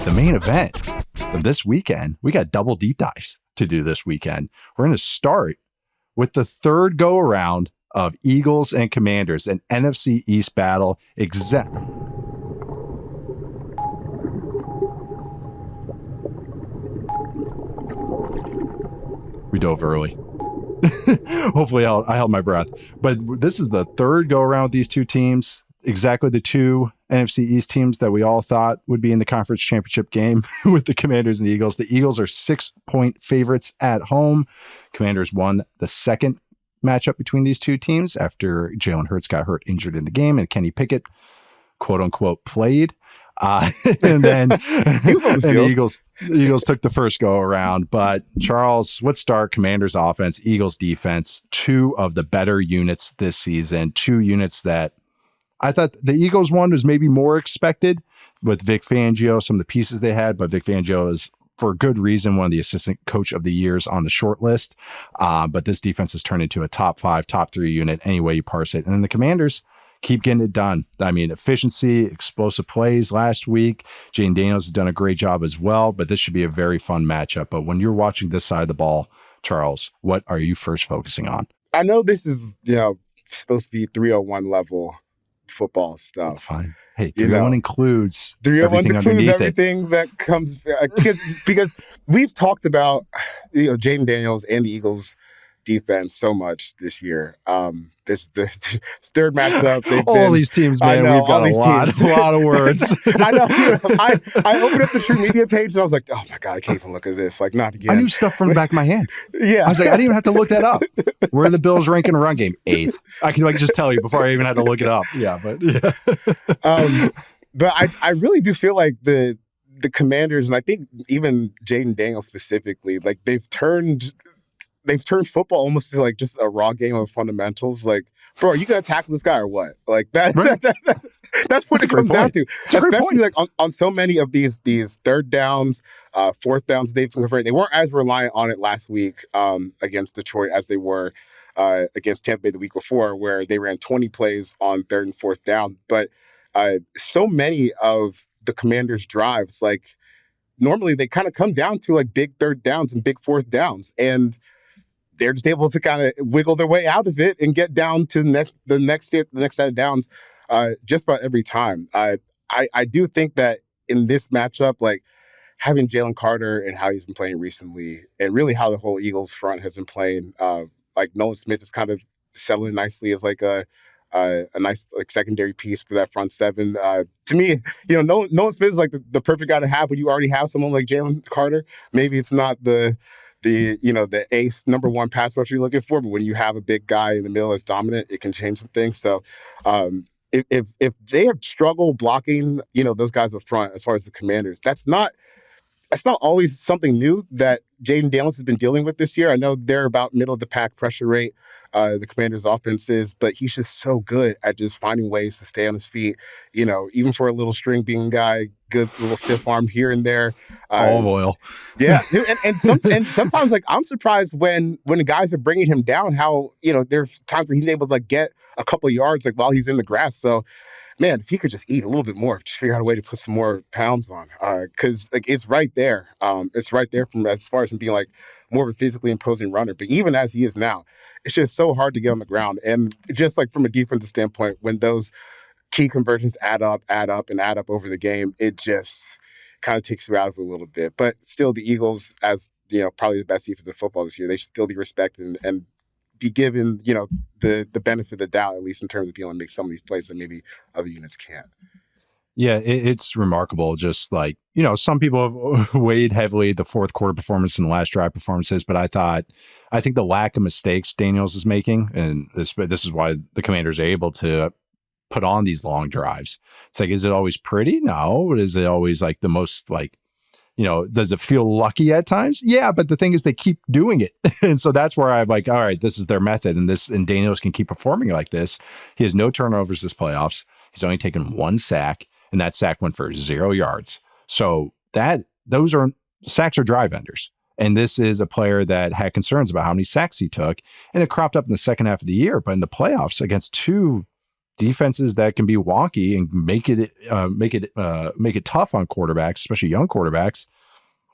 the main event of this weekend. We got double deep dives to do this weekend. We're going to start with the third go around of Eagles and Commanders, an NFC East battle. We dove early. Hopefully I held my breath. But this is the third go around with these two teams. Exactly the two NFC East teams that we all thought would be in the conference championship game with the Commanders and the Eagles. The Eagles are 6-point favorites at home. Commanders won the second matchup between these two teams after Jalen Hurts got injured in the game, and Kenny Pickett, quote unquote, played. And then the Eagles took the first go around. But Charles, let's start Commanders offense, Eagles defense, two of the better units this season, two units that I thought the Eagles one was maybe more expected with Vic Fangio, some of the pieces they had, but Vic Fangio is, for good reason, one of the assistant coach of the years on the short list. But this defense has turned into a top 5, top 3 unit any way you parse it. And then the Commanders keep getting it done. I mean, efficiency, explosive plays last week. Jayden Daniels has done a great job as well, but this should be a very fun matchup. But when you're watching this side of the ball, Charles, what are you first focusing on? I know this is, supposed to be 301 level football stuff. That's fine. Hey, 301 includes 301 everything everything that comes because we've talked about Jayden Daniels and the Eagles defense so much this year. This third matchup. These teams, man, we've got a lot of words. I know. Dude, I opened up the True Media page and I was like, oh my God, I can't even look at this. Like, not again. I knew stuff from the back of my hand. Yeah. I was like, I didn't even have to look that up. Where are the Bills rank in a run game? 8th. I can just tell you before I even had to look it up. Yeah, but yeah. But I really do feel like the Commanders, and I think even Jayden Daniels specifically, like they've turned football almost to like just a raw game of fundamentals. Like, bro, are you gonna tackle this guy or what? Like that. Right. That's what it comes down to. Especially like on so many of these third downs, fourth downs they've converted. They weren't as reliant on it last week against Detroit as they were against Tampa Bay the week before, where they ran 20 plays on third and fourth down. But so many of the Commanders' drives, like normally they kind of come down to like big third downs and big fourth downs, and they're just able to kind of wiggle their way out of it and get down to the next set of downs just about every time. I do think that in this matchup, like having Jalen Carter and how he's been playing recently, and really how the whole Eagles front has been playing, like Nolan Smith is kind of settling nicely as like a nice like secondary piece for that front seven. To me, Nolan Smith is like the perfect guy to have when you already have someone like Jalen Carter. Maybe it's not the ace number one pass rusher you're looking for, but when you have a big guy in the middle that's dominant, it can change some things. So if they have struggled blocking, those guys up front as far as the Commanders, that's not always something new that Jayden Daniels has been dealing with this year. I know they're about middle of the pack pressure rate, the Commanders' offense is, but he's just so good at just finding ways to stay on his feet. Even for a little string being guy, good little stiff arm here and there. Olive oil. Yeah, and sometimes like I'm surprised when the guys are bringing him down, how there's times where he's able to like get a couple of yards like while he's in the grass. So, man, if he could just eat a little bit more, just figure out a way to put some more pounds on, because like it's right there. It's right there from as far as him being like more of a physically imposing runner. But even as he is now, it's just so hard to get on the ground. And just like from a defensive standpoint, when those key conversions add up over the game, it just kind of takes you out of it a little bit. But still, the Eagles, as probably the best defense in football this year, they should still be respected and be given, the benefit of the doubt, at least in terms of being able to make some of these plays that maybe other units can't. Yeah, it's remarkable. Just like, some people have weighed heavily the fourth quarter performance and the last drive performances, but I think the lack of mistakes Daniels is making, and this is why the Commanders are able to put on these long drives. It's like, is it always pretty? No. Is it always like the most like, does it feel lucky at times? Yeah, but the thing is they keep doing it. And so that's where I'm like, all right, this is their method, and Daniels can keep performing like this. He has no turnovers this playoffs. He's only taken 1 sack, and that sack went for 0 yards. So sacks are drive enders. And this is a player that had concerns about how many sacks he took, and it cropped up in the second half of the year. But in the playoffs against two defenses that can be wonky and make it tough on quarterbacks, especially young quarterbacks.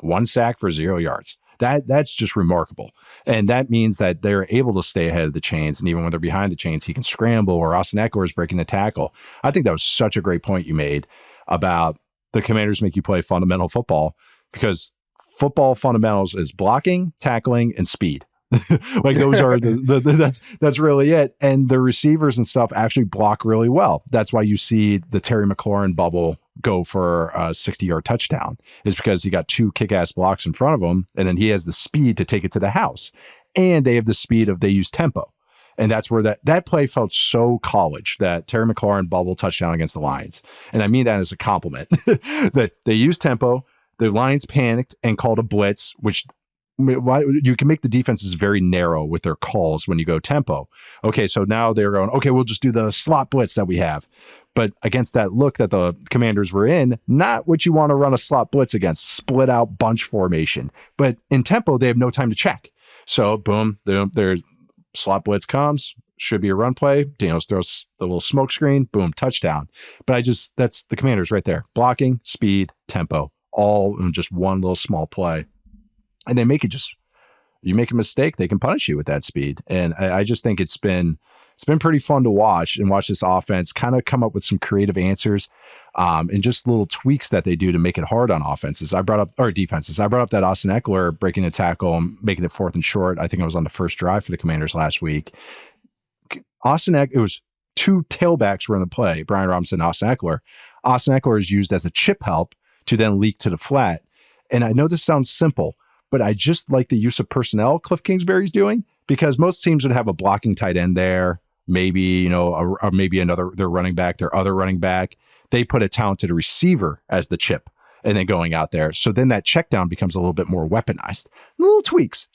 1 sack for 0 yards. That's just remarkable. And that means that they're able to stay ahead of the chains. And even when they're behind the chains, he can scramble, or Austin Eckler is breaking the tackle. I think that was such a great point you made about the Commanders make you play fundamental football, because football fundamentals is blocking, tackling, and speed. Like those are that's really it. And the receivers and stuff actually block really well. That's why you see the Terry McLaurin bubble go for a 60-yard touchdown, is because he got 2 kick-ass blocks in front of him, and then he has the speed to take it to the house. And they have the speed of, they use tempo. And that's where that play felt so college, that Terry McLaurin bubble touchdown against the Lions. And I mean that as a compliment. That they used tempo, the Lions panicked and called a blitz, which you can make the defenses very narrow with their calls when you go tempo. Okay, so now they're going, okay, we'll just do the slot blitz that we have. But against that look that the Commanders were in, not what you want to run a slot blitz against, split out bunch formation. But in tempo, they have no time to check. So boom, their slot blitz comes, should be a run play. Daniels throws the little smoke screen, boom, touchdown. But that's the Commanders right there. Blocking, speed, tempo, all in just one little small play. And they make it you make a mistake, they can punish you with that speed. And I just think it's been pretty fun to watch this offense kind of come up with some creative answers, and just little tweaks that they do to make it hard on defenses. I brought up that Austin Eckler breaking the tackle and making it 4th and short. I think it was on the first drive for the Commanders last week. It was 2 tailbacks were in the play, Brian Robinson and Austin Eckler. Austin Eckler is used as a chip help to then leak to the flat. And I know this sounds simple, but I just like the use of personnel Cliff Kingsbury's doing, because most teams would have a blocking tight end there, maybe, or maybe their running back, their other running back. They put a talented receiver as the chip and then going out there. So then that check down becomes a little bit more weaponized. Little tweaks.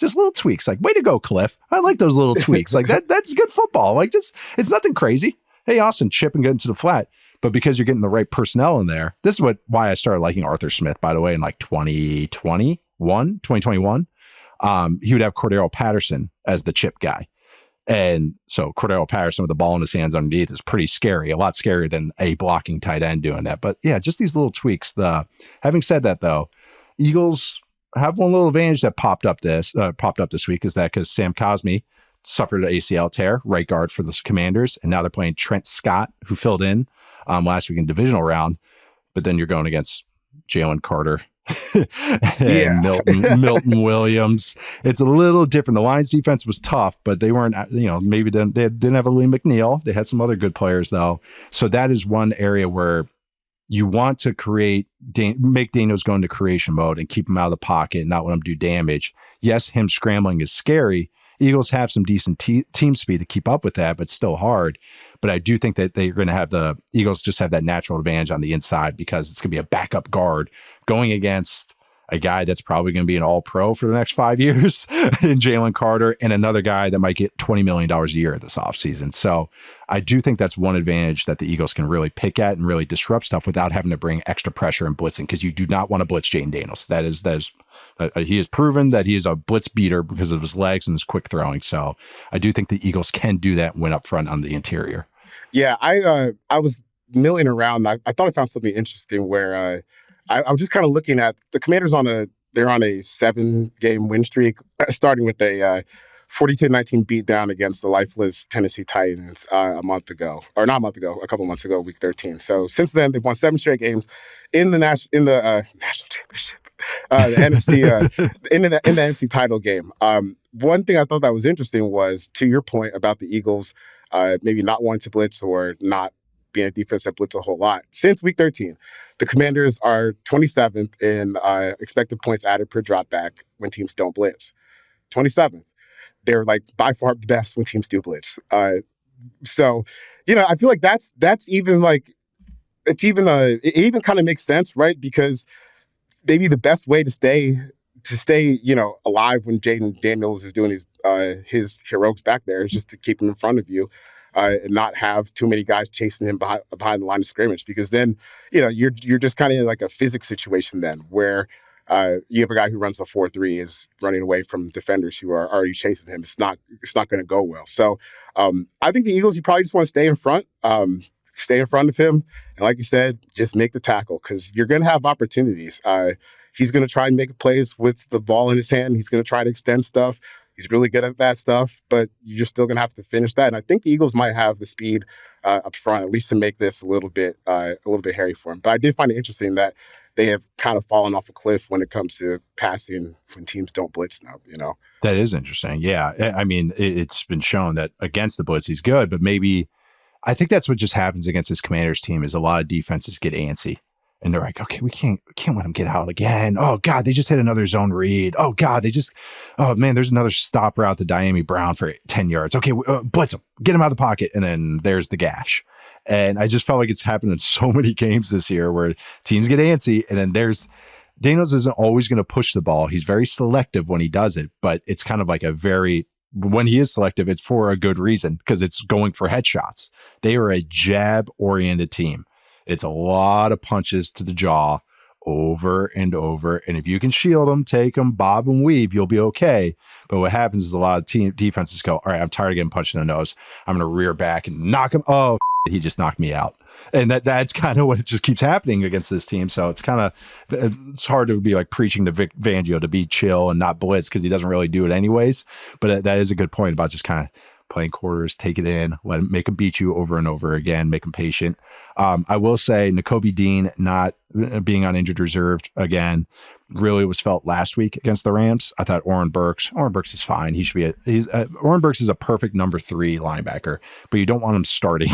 Like, way to go, Cliff. I like those little tweaks. Like that's good football. Like, it's nothing crazy. Hey, Austin, chip and get into the flat. But because you're getting the right personnel in there, this is why I started liking Arthur Smith, by the way, in like 2021. He would have Cordero Patterson as the chip guy. And so Cordero Patterson with the ball in his hands underneath is pretty scary, a lot scarier than a blocking tight end doing that. But yeah, just these little tweaks. Having said that, though, Eagles have one little advantage that popped up this week, is that because Sam Cosmi suffered an ACL tear, right guard for the Commanders, and now they're playing Trent Scott, who filled in last week in divisional round. But then you're going against Jalen Carter and Milton Williams. It's a little different. The Lions defense was tough, but they weren't, maybe they didn't have a Lee McNeil. They had some other good players though. So that is one area where you want to make Daniels go into creation mode and keep him out of the pocket and not let him do damage. Yes, him scrambling is scary. Eagles have some decent team speed to keep up with that, but still hard. But I do think that they're going to have the Eagles just have that natural advantage on the inside, because it's going to be a backup guard going against a guy that's probably going to be an all-pro for the next 5 years in Jalen Carter, and another guy that might get $20 million a year this offseason. So I do think that's one advantage that the Eagles can really pick at and really disrupt stuff without having to bring extra pressure and blitzing, because you do not want to blitz Jayden Daniels. He has proven that he is a blitz beater because of his legs and his quick throwing. So I do think the Eagles can do that and win up front on the interior. Yeah, I was milling around. I thought I found something interesting where I was just kind of looking at the Commanders they're on a 7-game win streak, starting with a 42-19 beatdown against the lifeless Tennessee Titans a couple months ago, week 13. So since then, they've won 7 straight games in the national championship, the NFC in the NFC title game. One thing I thought that was interesting was, to your point about the Eagles maybe not wanting to blitz or not being a defense that blitz a whole lot. Since week 13, the Commanders are 27th in expected points added per dropback when teams don't blitz. 27th. They're like by far the best when teams do blitz. So, I feel like that's even like, it even kind of makes sense, right? Because maybe the best way to stay alive when Jayden Daniels is doing his heroics back there is just to keep him in front of you. And not have too many guys chasing him behind the line of scrimmage, because then, you're just kind of in like a physics situation then, where You have a guy who runs a 4-3 is running away from defenders who are already chasing him. It's not going to go well. So I think the Eagles, you probably just want to stay in front. Stay in front of him. And like you said, just make the tackle because you're going to have opportunities. He's going to try and make plays with the ball in his hand. He's going to try to extend stuff. He's really good at that stuff, but you're still going to have to finish that. And I think the Eagles might have the speed up front, at least to make this a little bit hairy for him. But I did find it interesting that they have kind of fallen off a cliff when it comes to passing when teams don't blitz now, That is interesting. Yeah. I mean, it's been shown that against the blitz, he's good, but maybe I think that's what just happens against this Commanders team is a lot of defenses get antsy. And they're like, okay, we can't let them get out again. Oh, God, they just hit another zone read. Oh, God, oh, man, there's another stop route to Diami Brown for 10 yards. Okay, blitz them. Get him out of the pocket. And then there's the gash. And I just felt like it's happened in so many games this year where teams get antsy. And then Daniels isn't always going to push the ball. He's very selective when he does it. But it's kind of like when he is selective, it's for a good reason because it's going for headshots. They are a jab-oriented team. It's a lot of punches to the jaw over and over. And if you can shield them, take them, bob and weave, you'll be okay. But what happens is a lot of team defenses go, all right, I'm tired of getting punched in the nose. I'm going to rear back and knock him. Oh, he just knocked me out. And that's kind of what it just keeps happening against this team. So it's hard to be like preaching to Vic Fangio to be chill and not blitz because he doesn't really do it anyways. But that is a good point about just kind of playing quarters, take it in, make him beat you over and over again, make him patient. I will say Nakobe Dean not being on injured reserve again really was felt last week against the Rams. I thought Oren Burks is fine. He should be Oren Burks is a perfect number 3 linebacker, but you don't want him starting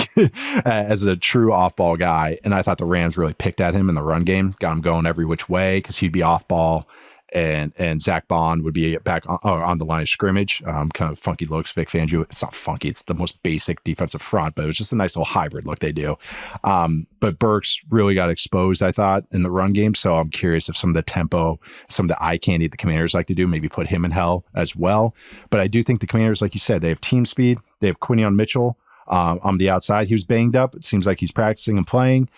as a true off-ball guy. And I thought the Rams really picked at him in the run game, got him going every which way because he'd be off-ball. And Zach Bond would be back on the line of scrimmage. Kind of funky looks. Vic Fangio. It's not funky. It's the most basic defensive front, but it was just a nice little hybrid look they do. But Burks really got exposed, I thought, in the run game. So I'm curious if some of the tempo, some of the eye candy the Commanders like to do, maybe put him in hell as well. But I do think the Commanders, like you said, they have team speed. They have Quinion Mitchell. On the outside, he was banged up. It seems like he's practicing and playing.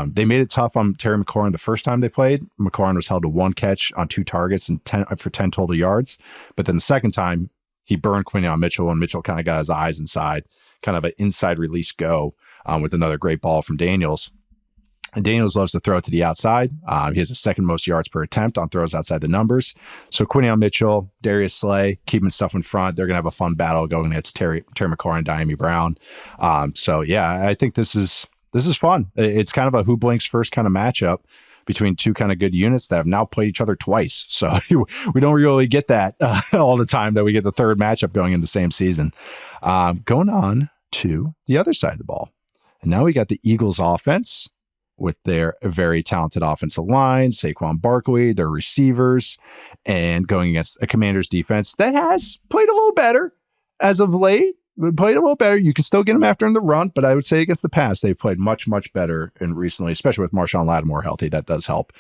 They made it tough on Terry McLaurin the first time they played. McLaurin was held to 1 catch on 2 targets and 10 total yards. But then the second time, he burned Quinion Mitchell, and Mitchell kind of got his eyes inside, kind of an inside release go with another great ball from Daniels. And Daniels loves to throw it to the outside. He has the second most yards per attempt on throws outside the numbers. So Quinion Mitchell, Darius Slay, keeping stuff in front. They're going to have a fun battle going against Terry McLaurin, Diami Brown. So yeah, I think this is fun. It's kind of a who blinks first kind of matchup between two kind of good units that have now played each other twice. So we don't really get that all the time that we get the third matchup going in the same season. Going on to the other side of the ball. And now we got the Eagles offense with their very talented offensive line, Saquon Barkley, their receivers, and going against a Commanders defense that has played a little better as of late. Played a little better. You can still get them after in the run, but I would say against the pass, they've played much, much better and recently, especially with Marshawn Lattimore healthy. That does help.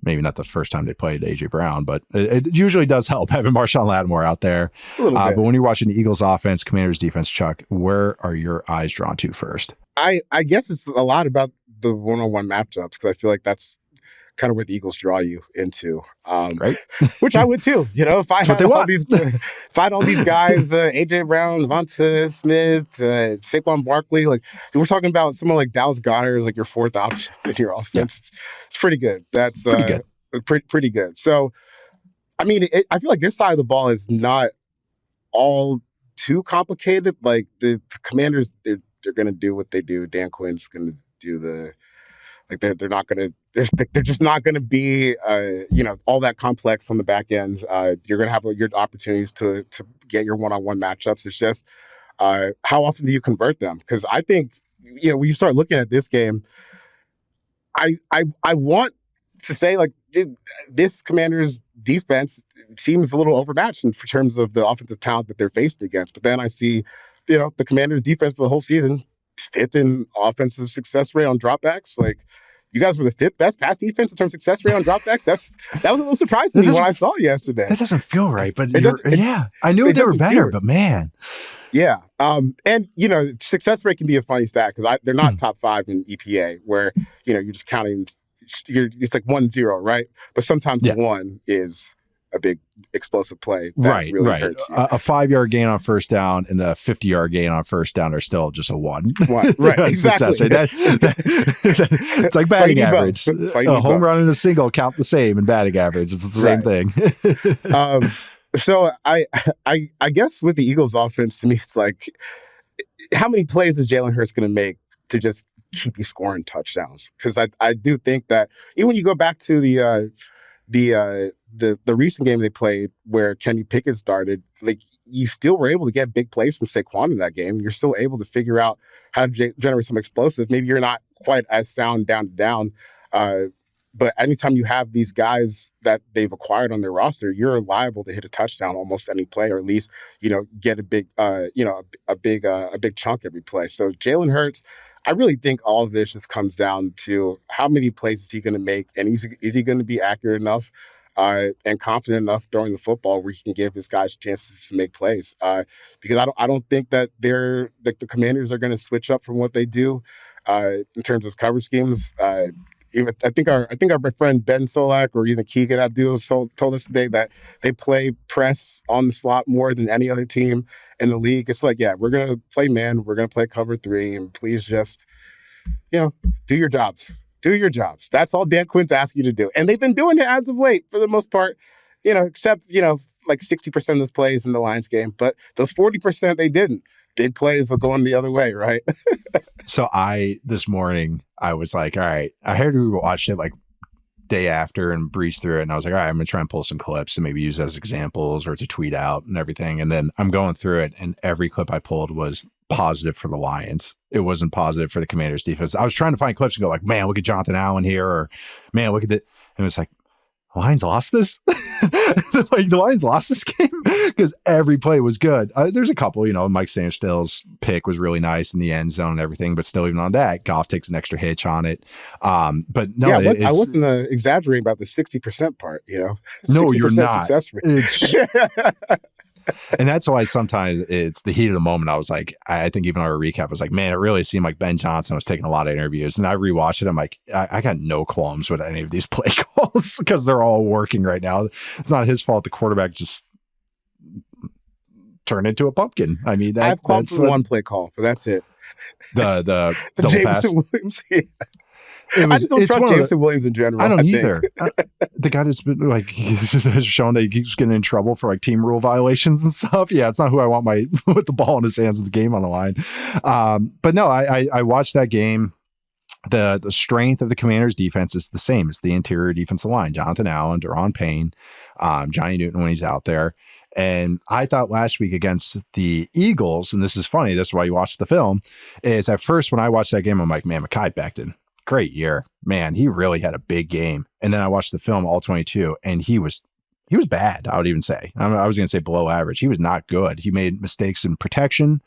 Maybe not the first time they played AJ Brown, but it usually does help having Marshawn Lattimore out there. But when you're watching the Eagles offense, Commanders defense, Chuck, where are your eyes drawn to first? I guess it's a lot about the one-on-one matchups because I feel like that's kind of what the Eagles draw you into, right? Which I would too. If I had all these guys, AJ Brown, Devonta Smith, Saquon Barkley, like we're talking about someone like Dallas Goedert is like your 4th option in your offense. Yeah. It's pretty good. That's pretty good. Pretty good. So, I mean, I feel like this side of the ball is not all too complicated. Like the Commanders, they're going to do what they do. Dan Quinn's going to do they're just not going to be all that complex on the back end. You're going to have your opportunities to get your one-on-one matchups. It's just how often do you convert them? Because I think when you start looking at this game, I want to say like this Commanders defense seems a little overmatched in terms of the offensive talent that they're faced against. But then I see the Commanders defense for the whole season, 5th in offensive success rate on dropbacks. Like, you guys were the 5th best pass defense in terms of success rate on dropbacks. That was a little surprising to me when I saw it yesterday. That doesn't feel right, but I knew they were better, but man. Yeah. And, success rate can be a funny stat because they're not top 5 in EPA where, you're just counting it's like 1-0, right? But sometimes the one is a big explosive play that really hurts you. A 5-yard gain on first down and the 50-yard gain on first down are still just a one. Right, exactly. It's like batting average. A home run and a single count the same in batting average. It's the same thing. So I guess with the Eagles offense, to me, it's like, how many plays is Jalen Hurts going to make to just keep you scoring touchdowns? Because I do think that even when you go back to the recent game they played where Kenny Pickett started, like, you still were able to get big plays from Saquon in that game. You're still able to figure out how to generate some explosive. Maybe you're not quite as sound down to down, but anytime you have these guys that they've acquired on their roster, you're liable to hit a touchdown almost any play, or at least, get a big, a big chunk every play. So Jalen Hurts, I really think all of this just comes down to how many plays is he going to make, and is he going to be accurate enough and confident enough throwing the football where he can give his guys chances to make plays. Because I don't think that the Commanders are going to switch up from what they do in terms of cover schemes. I think our friend Ben Solak or even Keegan Abdul told us today that they play press on the slot more than any other team in the league. It's like, yeah, we're going to play man, we're going to play cover 3, and please just, do your jobs. Do your jobs. That's all Dan Quinn's asking you to do. And they've been doing it as of late for the most part, except, like 60% of those plays in the Lions game. But those 40% they didn't. Big plays are going the other way, right? So this morning, I was like, all right, I heard we watched it like day after and breezed through it. And I was like, all right, I'm going to try and pull some clips and maybe use as examples or to tweet out and everything. And then I'm going through it, and every clip I pulled was positive for the Lions. It wasn't positive for the Commanders defense. I was trying to find clips and go like, man, look at Jonathan Allen here, or man, look at it. And it was like, Lions lost this? Like, the Lions lost this game? Because every play was good. There's a couple, Mike Sandstill's pick was really nice in the end zone and everything, but still, even on that, Goff takes an extra hitch on it. But no, I wasn't exaggerating about the 60% part, No, you're not. Success rate. And that's why sometimes it's the heat of the moment. I was like, I think even our recap was like, man, it really seemed like Ben Johnson was taking a lot of interviews. And I rewatched it. I'm like, I got no qualms with any of these play calls because they're all working right now. It's not his fault the quarterback just turned into a pumpkin. I mean, I have qualms with one play call, but that's it. The double pass. Williams. Yeah. I just don't trust Jameson Williams in general. I don't either. The guy that's been like has shown that he keeps getting in trouble for like team rule violations and stuff. Yeah, it's not who I want with the ball in his hands with the game on the line. But no, I watched that game. The strength of the Commanders' defense is the same. It's the interior defensive line: Jonathan Allen, Daron Payne, Johnny Newton when he's out there. And I thought last week against the Eagles, and this is funny, that's why you watched the film, is at first when I watched that game, I'm like, man, Mekhi Becton, great year. Man, he really had a big game. And then I watched the film, all 22, and he was bad, I would even say. I was going to say below average. He was not good. He made mistakes in protection.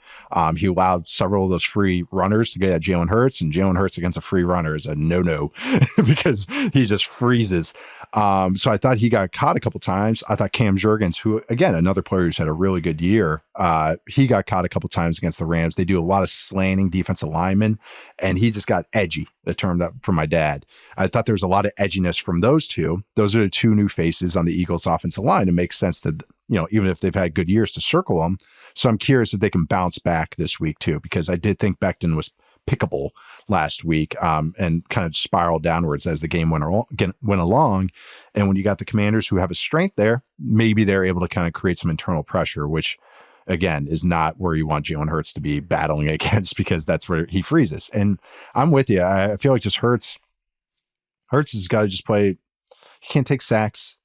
He allowed several of those free runners to get at Jalen Hurts, and Jalen Hurts against a free runner is a no-no because he just freezes. So I thought he got caught a couple times. I thought Cam Jurgens, who, again, another player who's had a really good year, he got caught a couple times against the Rams. They do a lot of slanting defensive linemen, and he just got edgy, the term that from my dad. I thought there was a lot of edginess from those two. Those are the two new faces on the Eagles offensive line. It makes sense that, even if they've had good years, to circle them. So I'm curious if they can bounce back this week too, because I did think Becton was pickable last week and kind of spiraled downwards as the game went along. And when you got the Commanders who have a strength there, maybe they're able to kind of create some internal pressure, which again is not where you want Jalen Hurts to be battling against, because that's where he freezes. And I'm with you. I feel like just Hurts has got to just play. He can't take sacks.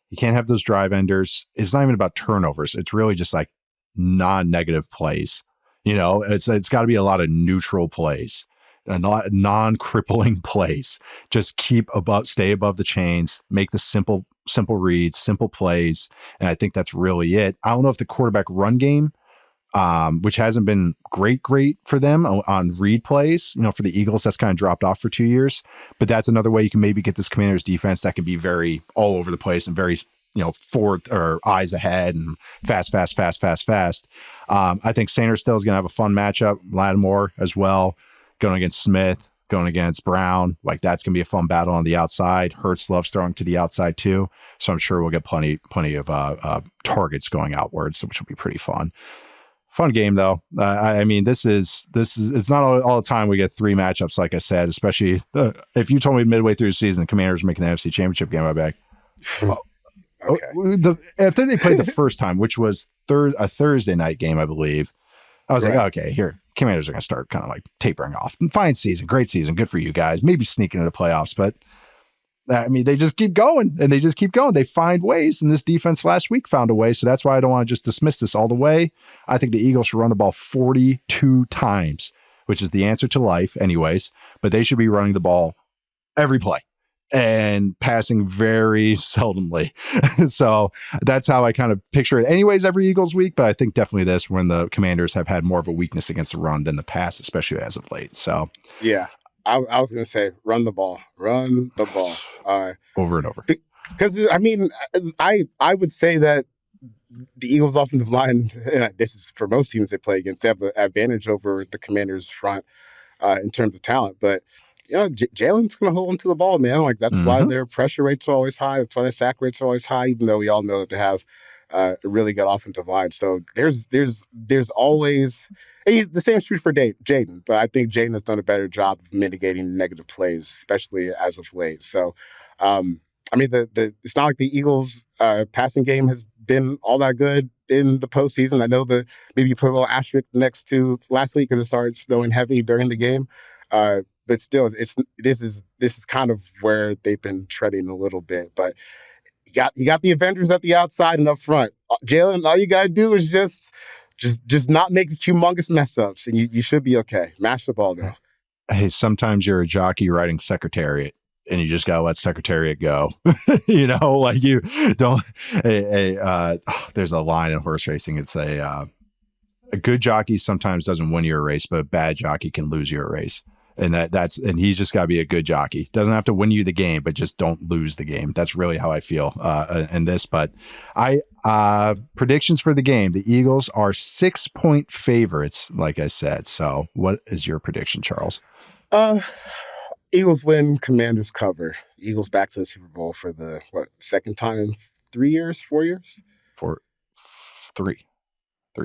He can't have those drive enders. It's not even about turnovers. It's really just like non-negative plays. It's got to be a lot of neutral plays, non-crippling plays. Just stay above the chains, make the simple reads, simple plays. And I think that's really it. I don't know if the quarterback run game, which hasn't been great for them on read plays, for the Eagles, that's kind of dropped off for 2 years, but that's another way you can maybe get this Commanders defense that can be very all over the place and very, forward or eyes ahead and fast. I think Sanders still is going to have a fun matchup. Lattimore as well, going against Smith. going against Brown. Like, that's going to be a fun battle on the outside. Hurts loves throwing to the outside too. So I'm sure we'll get plenty of targets going outwards, which will be pretty fun. Fun game though. I mean, this is it's not all the time we get 3 matchups, like I said, especially if you told me midway through the season, the Commanders making the NFC Championship game, I'd be like, okay. After they played the first time, which was a Thursday night game, I believe, I was like, okay, here, Commanders are going to start kind of like tapering off. Fine season, great season, good for you guys. Maybe sneaking into the playoffs, but I mean, they just keep going and they just keep going. They find ways, and this defense last week found a way. So that's why I don't want to just dismiss this all the way. I think the Eagles should run the ball 42 times, which is the answer to life anyways, but they should be running the ball every play and passing very seldomly. So that's how I kind of picture it anyways every Eagles week. But I think definitely this, when the Commanders have had more of a weakness against the run than the pass, especially as of late. So yeah. I was going to say, run the ball. Over and over. Because, I mean, I would say that the Eagles' offensive line, this is for most teams they play against, they have an advantage over the Commanders' front in terms of talent. But, you know, Jalen's going to hold onto the ball, man. Like, that's why their pressure rates are always high. That's why their sack rates are always high, even though we all know that they have a really good offensive line. So there's always... The same is true for Jayden, but I think Jayden has done a better job of mitigating negative plays, especially as of late. So, I mean, it's not like the Eagles' passing game has been all that good in the postseason. I know that maybe you put a little asterisk next to last week because it started snowing heavy during the game, but still, this is kind of where they've been treading a little bit. But you got the Avengers at the outside and up front. Jalen, all you got to do is just not make humongous mess ups, and you should be okay. Mash the ball though. Hey, sometimes you're a jockey riding Secretariat, and you just gotta let Secretariat go. You know, like you don't. There's a line in horse racing. It's a good jockey sometimes doesn't win you a race, but a bad jockey can lose you a race. And and he's just got to be a good jockey. Doesn't have to win you the game, but just don't lose the game. That's really how I feel in this. But predictions for the game: the Eagles are 6-point favorites, like I said. So, what is your prediction, Charles? Eagles win. Commanders cover. Eagles back to the Super Bowl for the second time in 3 years, 4 years? For three.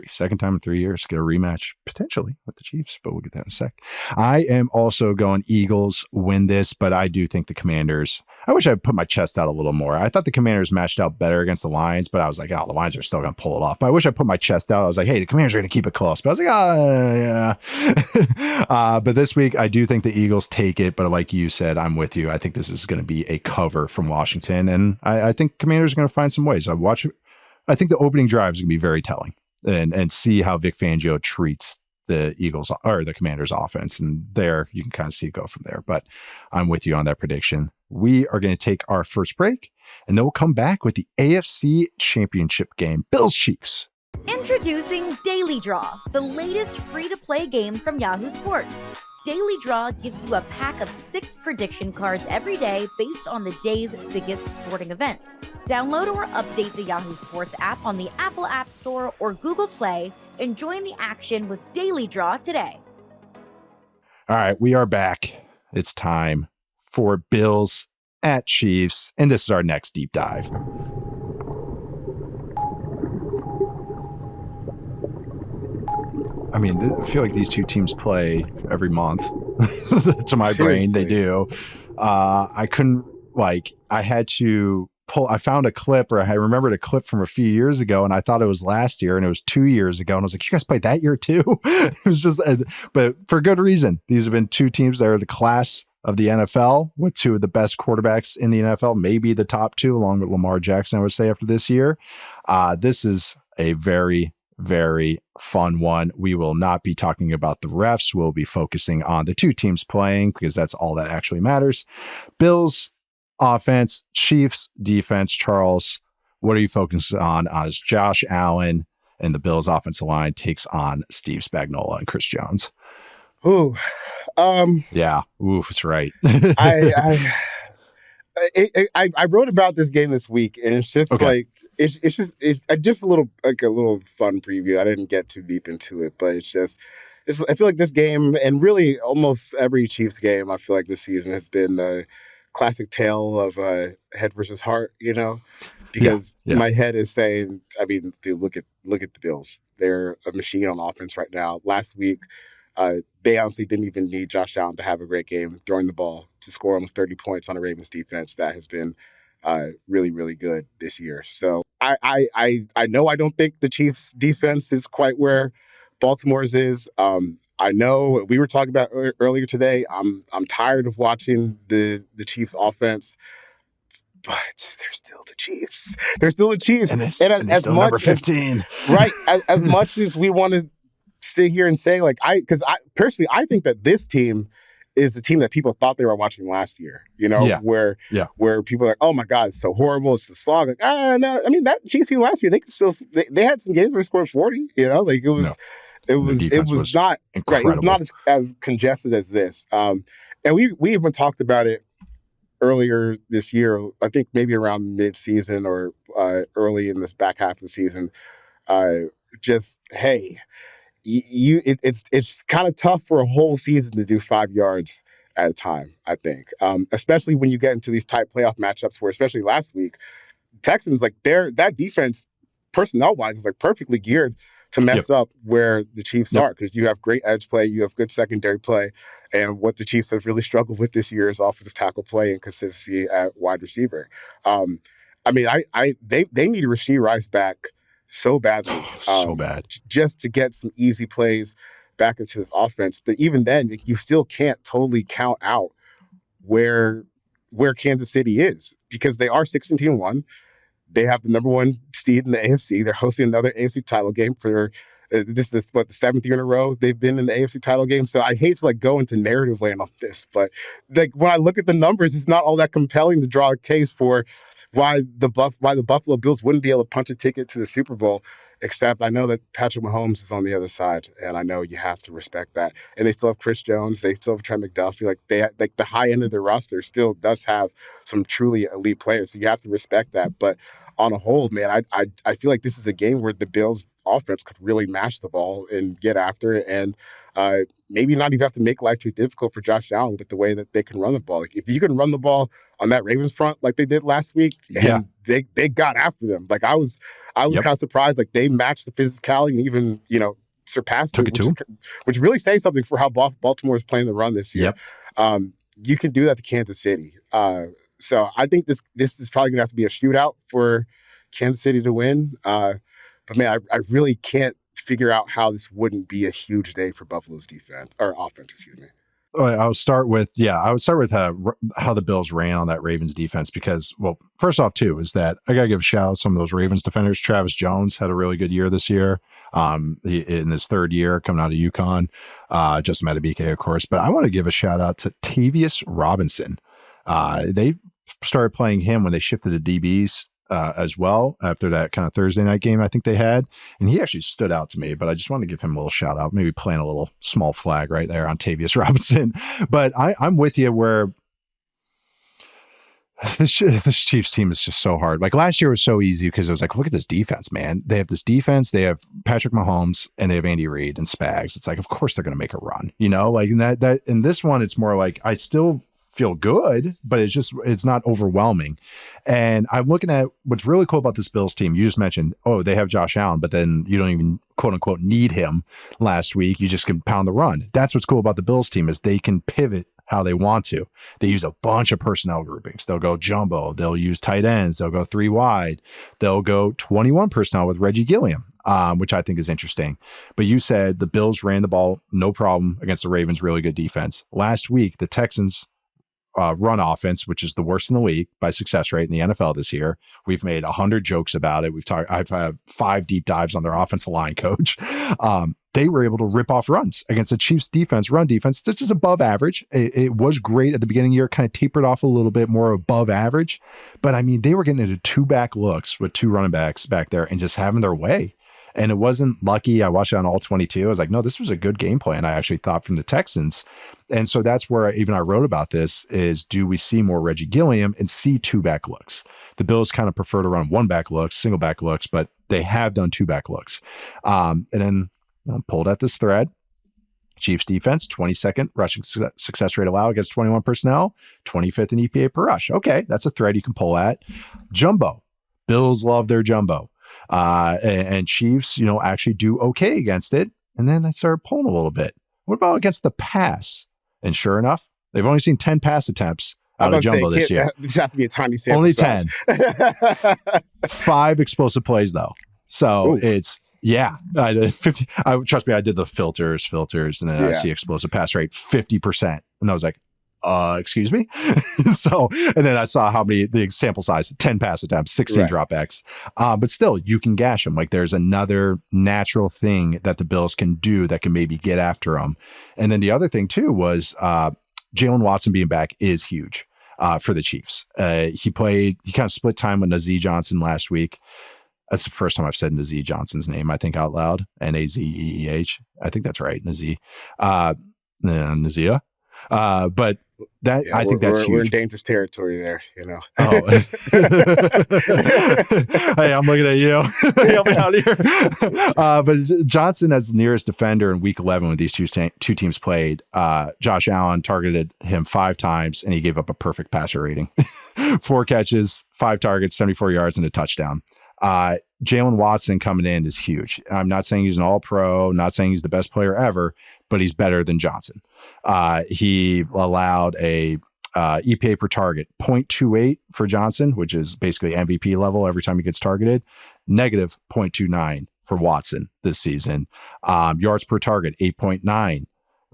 Second time in 3 years. Get a rematch potentially with the Chiefs, but we'll get that in a sec. I am also going Eagles win this, but I do think the Commanders, I wish I put my chest out a little more. I thought the Commanders matched out better against the Lions, but I was like, oh, the Lions are still going to pull it off. But I wish I put my chest out. I was like, hey, the Commanders are going to keep it close. But I was like, yeah. But this week, I do think the Eagles take it. But like you said, I'm with you. I think this is going to be a cover from Washington. And I think Commanders are going to find some ways. I think the opening drive is going to be very telling. And see how Vic Fangio treats the Eagles or the Commanders offense. And there you can kind of see it go from there. But I'm with you on that prediction. We are going to take our first break, and then we'll come back with the AFC Championship game. Bills Chiefs. Introducing Daily Draw, the latest free-to-play game from Yahoo Sports. Daily Draw gives you a pack of 6 prediction cards every day based on the day's biggest sporting event. Download or update the Yahoo Sports app on the Apple App Store or Google Play and join the action with Daily Draw today. All right, we are back. It's time for Bills at Chiefs, and this is our next deep dive. I mean, I feel like these two teams play every month. To my brain, they do. I couldn't, I had to I found a clip, or I remembered a clip from a few years ago, and I thought it was last year, and it was 2 years ago. And I was like, you guys played that year too? It was just, but for good reason. These have been two teams that are the class of the NFL with two of the best quarterbacks in the NFL, maybe the top two, along with Lamar Jackson, I would say, after this year. This is a very, very fun one. We will not be talking about the refs. We'll be focusing on the two teams playing because that's all that actually matters. Bills offense, Chiefs defense. Charles, what are you focusing on as Josh Allen and the Bills offensive line takes on Steve Spagnuolo and Chris Jones? Ooh, yeah, ooh, that's right. I wrote about this game this week, and it's just it's just a little fun preview. I didn't get too deep into it, but it's just I feel like this game, and really almost every Chiefs game, I feel like this season has been the classic tale of head versus heart, because my head is saying, I mean, dude, look at the Bills. They're a machine on offense right now. Last week, they honestly didn't even need Josh Allen to have a great game throwing the ball to score almost 30 points on a Ravens defense that has been really, really good this year. So I know I don't think the Chiefs defense is quite where Baltimore's is. I know we were talking about earlier today. I'm tired of watching the Chiefs offense, but they're still the Chiefs. They're still the Chiefs. And as still much number 15. Right. As much as we want to sit here and say, like, because I personally, I think that this team is the team that people thought they were watching last year, where people are like, oh my God, it's so horrible, it's a slog. Like, no, I mean, that Chiefs team last year, they could still, they had some games where they scored 40, like it was, it was not incredible. Right, it was not as congested as this. And we even talked about it earlier this year, I think maybe around mid-season or early in this back half of the season. Just, hey, it's kind of tough for a whole season to do 5 yards at a time, I think. Especially when you get into these tight playoff matchups where, especially last week, Texans, like that defense, personnel-wise, is like perfectly geared to mess up where the Chiefs are, because you have great edge play, you have good secondary play, and what the Chiefs have really struggled with this year is offensive tackle play and consistency at wide receiver. I mean, they need Rashee Rice back so badly, so bad, just to get some easy plays back into this offense. But even then, you still can't totally count out where Kansas City is, because they are 16-1. They have the number one seed in the AFC. They're hosting another AFC title game for this is the 7th year in a row they've been in the AFC title game. So I hate to go into narrative land on this, but when I look at the numbers, it's not all that compelling to draw a case for why the Buffalo Bills wouldn't be able to punch a ticket to the Super Bowl. Except I know that Patrick Mahomes is on the other side, and I know you have to respect that. And they still have Chris Jones, they still have Trent McDuffie. The high end of their roster still does have some truly elite players, so you have to respect that. But on a whole, man, I feel like this is a game where the Bills' offense could really mash the ball and get after it, and maybe not even have to make life too difficult for Josh Allen with the way that they can run the ball. Like, if you can run the ball on that Ravens front like they did last week, and they got after them. Like, I was kind of surprised. Like, they matched the physicality and even surpassed it, which really says something for how Baltimore is playing the run this year. You can do that to Kansas City. So I think this is probably going to have to be a shootout for Kansas City to win. But man, I really can't figure out how this wouldn't be a huge day for Buffalo's defense or offense. Excuse me. I would start with how the Bills ran on that Ravens defense, because, well, first off too, is that I got to give a shout out to some of those Ravens defenders. Travis Jones had a really good year this year, in his 3rd year coming out of UConn, Justin Madubuike, of course, but I want to give a shout out to Tavius Robinson. They started playing him when they shifted to DBs as well after that kind of Thursday night game I think they had, and he actually stood out to me. But I just want to give him a little shout out, maybe playing a little small flag right there on Tavius Robinson. But I'm with you where this Chiefs team is just so hard. Like, last year was so easy because it was like, look at this defense, man. They have this defense, they have Patrick Mahomes, and they have Andy Reid and Spags. It's like, of course they're going to make a run, like in this one, it's more like, I still feel good, but it's not overwhelming. And I'm looking at what's really cool about this Bills team. You just mentioned, they have Josh Allen, but then you don't even quote unquote need him last week. You just can pound the run. That's what's cool about the Bills team, is they can pivot how they want to. They use a bunch of personnel groupings. They'll go jumbo. They'll use tight ends. They'll go 3 wide. They'll go 21 personnel with Reggie Gilliam, which I think is interesting. But you said the Bills ran the ball no problem against the Ravens' really good defense. Last week, the Texans run offense, which is the worst in the league by success rate in the NFL this year. We've made 100 jokes about it. I've had 5 deep dives on their offensive line coach. They were able to rip off runs against the Chiefs defense, run defense. This is above average. It was great at the beginning of the year, kind of tapered off a little bit more above average. But I mean, they were getting into 2 back looks with 2 running backs back there and just having their way. And it wasn't lucky. I watched it on all 22. I was like, no, this was a good game plan, I actually thought, from the Texans. And so that's where I wrote about this is, do we see more Reggie Gilliam and see 2 back looks? The Bills kind of prefer to run 1 back looks, single back looks, but they have done 2 back looks. And then pulled at this thread. Chiefs defense, 22nd rushing success rate allowed against 21 personnel, 25th in EPA per rush. Okay, that's a thread you can pull at. Jumbo. Bills love their jumbo. And Chiefs, actually do okay against it. And then I started pulling a little bit. What about against the pass? And sure enough, they've only seen 10 pass attempps out of jumbo this year. This has to be a tiny sample Only size. 10. 5 explosive plays, though. So it's, I did 50. Trust me, I did the filters, and then I see explosive pass rate 50%. And I was like, excuse me? So, and then I saw how many, the sample size, 10 pass attempts, 16 dropbacks. But still, you can gash them. Like there's another natural thing that the Bills can do that can maybe get after them. And then the other thing too was Jalen Watson being back is huge for the Chiefs. He kind of split time with Nazee Johnson last week. That's the first time I've said Nazee Johnson's name, I think, out loud. Nazeeh. I think that's right, Nazee. Nazia. But that I think that's huge. We're in dangerous territory there, Oh. Hey, I'm looking at you. Help me out here. But Johnson, as the nearest defender in Week 11 when these two teams played, Josh Allen targeted him 5 times, and he gave up a perfect passer rating. 4 catches, 5 targets, 74 yards, and a touchdown. Jalen Watson coming in is huge. I'm not saying he's an all-pro, not saying he's the best player ever, but he's better than Johnson. He allowed a EPA per target, 0.28 for Johnson, which is basically MVP level every time he gets targeted, negative 0.29 for Watson this season. Yards per target, 8.9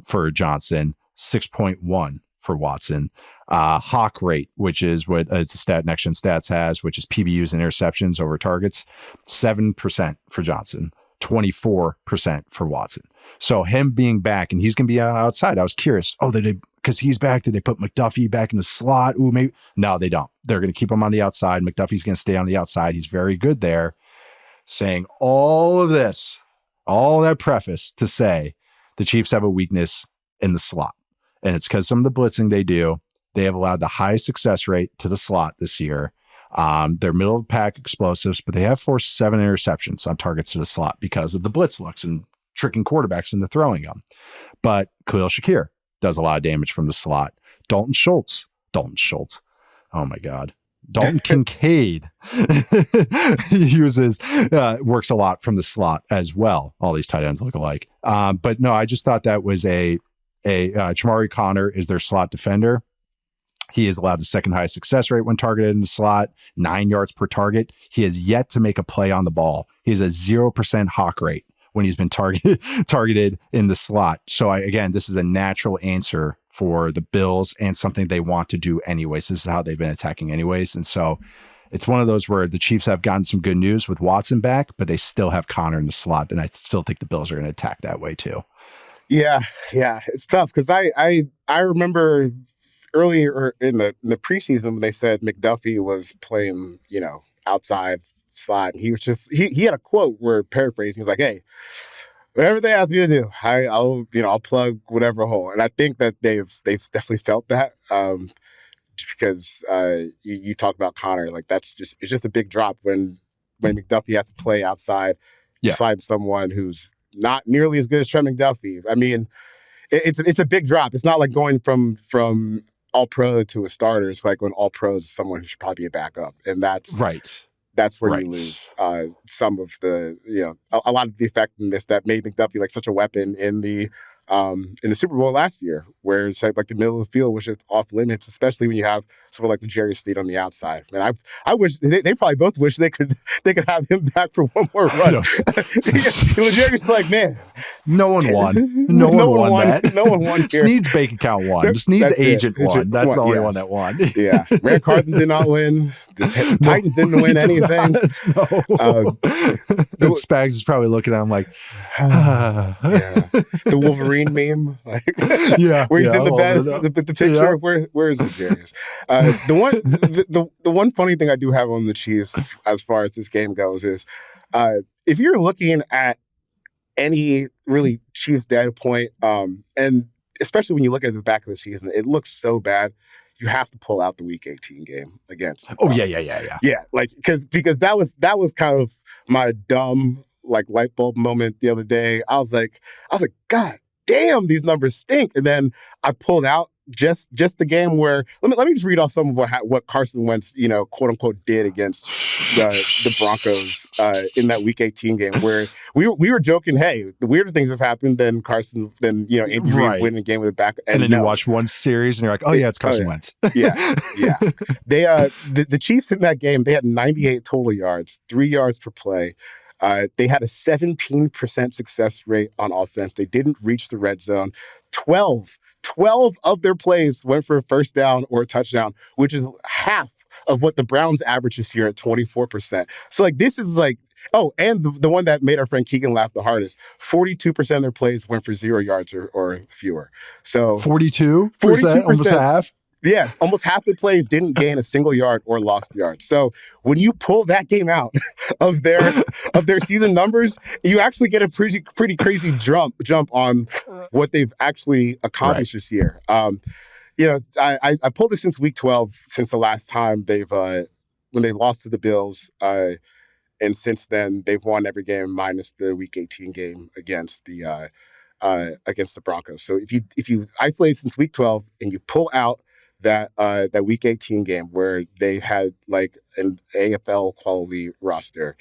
for Johnson, 6.1 for Watson. Hawk rate, which is what the stat Next Gen Stats has, which is PBUs and interceptions over targets, 7% for Johnson, 24% for Watson. So him being back, and he's going to be outside. I was curious. Because he's back, did they put McDuffie back in the slot? Ooh, maybe. No, they don't. They're going to keep him on the outside. McDuffie's going to stay on the outside. He's very good there. Saying all of this, all that preface to say the Chiefs have a weakness in the slot. And it's because some of the blitzing they do. They have allowed the highest success rate to the slot this year. They're middle of the pack explosives, but they have forced 7 interceptions on targets to the slot because of the blitz looks and tricking quarterbacks into throwing them. But Khalil Shakir does a lot of damage from the slot. Dalton Schultz. Oh my God. Dalton Kincaid works a lot from the slot as well. All these tight ends look alike. But no, I just thought that was Chamari Connor is their slot defender. He has allowed the second highest success rate when targeted in the slot, 9 yards per target. He has yet to make a play on the ball. He has a 0% hawk rate when he's been targeted in the slot. So again, this is a natural answer for the Bills and something they want to do anyways. This is how they've been attacking anyways. And so it's one of those where the Chiefs have gotten some good news with Watson back, but they still have Connor in the slot. And I still think the Bills are going to attack that way too. Yeah. It's tough because I remember earlier in the preseason when they said McDuffie was playing, outside slot, and he was just he had a quote where paraphrasing, he was like, "Hey, whatever they ask me to do, I'll plug whatever hole." And I think that they've definitely felt that because you talk about Connor, like it's just a big drop when McDuffie has to play outside, slide someone who's not nearly as good as Trent McDuffie. I mean, it's a big drop. It's not like going from all pro to a starter. It's like when all pro is someone who should probably be a backup, and that's right. That's where you lose some of the a lot of the effectiveness that made McDuffie like such a weapon in the Super Bowl last year, where it's like the middle of the field was just off limits, especially when you have someone like Jerry Sleet on the outside. Man, I wish they probably both wish they could have him back for one more run. Jerry's like, man, no one won. No one won that. No one won here. Snead's bank account won. Snead's agent won. That's the only one that won. Yeah, Rand Carlton did not win. The Titans didn't win anything. Spags is probably looking at him like, the Wolverine meme, like, where he's in the bed, the picture. Where is it, Jarius? The one funny thing I do have on the Chiefs as far as this game goes is, if you're looking at any really Chiefs data point, and especially when you look at the back of the season, it looks so bad. You have to pull out the Week 18 game against. Yeah, like because that was kind of my dumb like light bulb moment the other day. I was like, God damn, these numbers stink. And then I pulled out just the game where let me just read off some of what Carson Wentz, quote unquote, did against the Broncos in that Week 18 game, where we were joking, hey, the weirder things have happened than Andy Reid winning the game with a back. And then you watch one series and you're like, oh yeah, it's Carson Wentz. Yeah. They the Chiefs in that game, they had 98 total yards, 3 yards per play. They had a 17% success rate on offense. They didn't reach the red zone. 12 of their plays went for a first down or a touchdown, which is half of what the Browns average this year at 24%. So this is and the one that made our friend Keegan laugh the hardest, 42% of their plays went for 0 yards or fewer. So 42%, almost half. Yes, almost half the plays didn't gain a single yard or lost yards. So when you pull that game out of their season numbers, you actually get a pretty crazy jump on what they've actually accomplished this year. I pulled this since Week 12, since the last time when they lost to the Bills, and since then they've won every game minus the Week 18 game against the Broncos. So if you isolate since Week 12 and you pull out that Week 18 game where they had an AFL quality roster.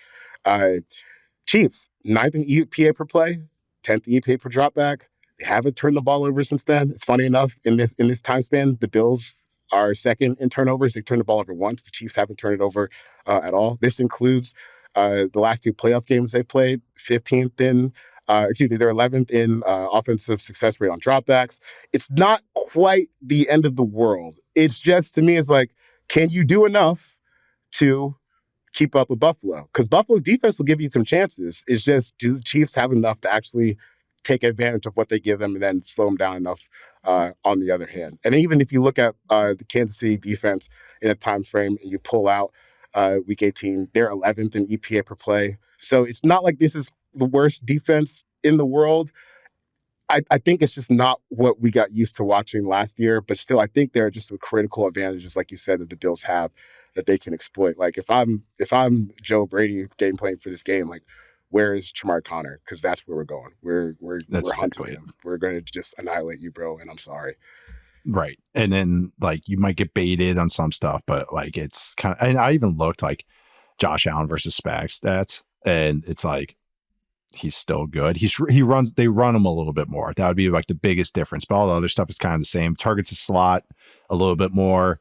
Chiefs, 9th in EPA per play, 10th EPA per dropback. They haven't turned the ball over since then. It's funny enough, in this time span, the Bills are second in turnovers. They turned the ball over once. The Chiefs haven't turned it over at all. This includes the last 2 playoff games they played, 15th in they're 11th in offensive success rate on dropbacks. It's not quite the end of the world. It's just, to me, it's can you do enough to keep up with Buffalo? Because Buffalo's defense will give you some chances. It's just, do the Chiefs have enough to actually take advantage of what they give them and then slow them down enough on the other hand? And even if you look at the Kansas City defense in a time frame and you pull out Week 18, they're 11th in EPA per play. So it's not like this is the worst defense in the world. I think it's just not what we got used to watching last year, but still, I think there are just some critical advantages, like you said, that the Bills have that they can exploit. If I'm Joe Brady game playing for this game, where is Jamar Connor? Because that's where we're going. We're hunting him. We're going to just annihilate you, bro, and I'm sorry. Right. And then you might get baited on some stuff, but it's kind of, and I even looked Josh Allen versus Spags stats, and it's he's still good. They run him a little bit more. That would be the biggest difference. But all the other stuff is kind of the same. Targets a slot a little bit more,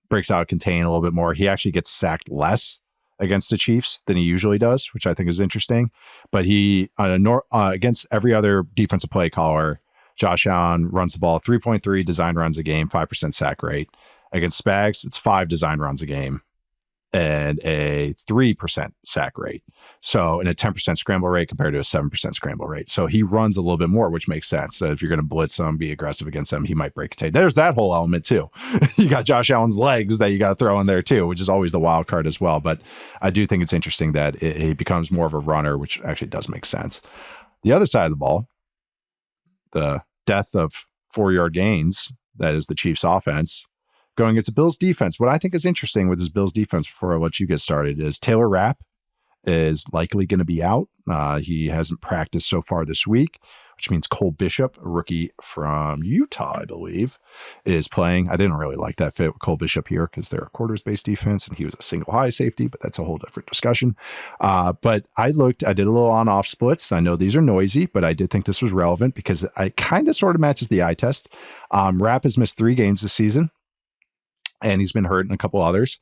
breaks out a contain a little bit more. He actually gets sacked less against the Chiefs than he usually does, which I think is interesting. But he against every other defensive play caller, Josh Allen runs the ball 3.3 design runs a game, 5% sack rate. Against Spags, it's 5 design runs a game and a 3% sack rate. So, and a 10% scramble rate compared to a 7% scramble rate. So he runs a little bit more, which makes sense. So if you're going to blitz him, be aggressive against him, he might break a tape. There's that whole element too. You got Josh Allen's legs that you got to throw in there too, which is always the wild card as well. But I do think it's interesting that he becomes more of a runner, which actually does make sense. The other side of the ball, the death of 4-yard gains, that is the Chiefs offense, going against the Bills defense. What I think is interesting with this Bills defense, before I let you get started, is Taylor Rapp is likely going to be out. He hasn't practiced so far this week, which means Cole Bishop, a rookie from Utah, I believe, is playing. I didn't really like that fit with Cole Bishop here because they're a quarters-based defense and he was a single high safety, but that's a whole different discussion. But I did a little on-off splits. I know these are noisy, but I did think this was relevant because it kind of sort of matches the eye test. Rapp has missed 3 games this season, and he's been hurt in a couple others.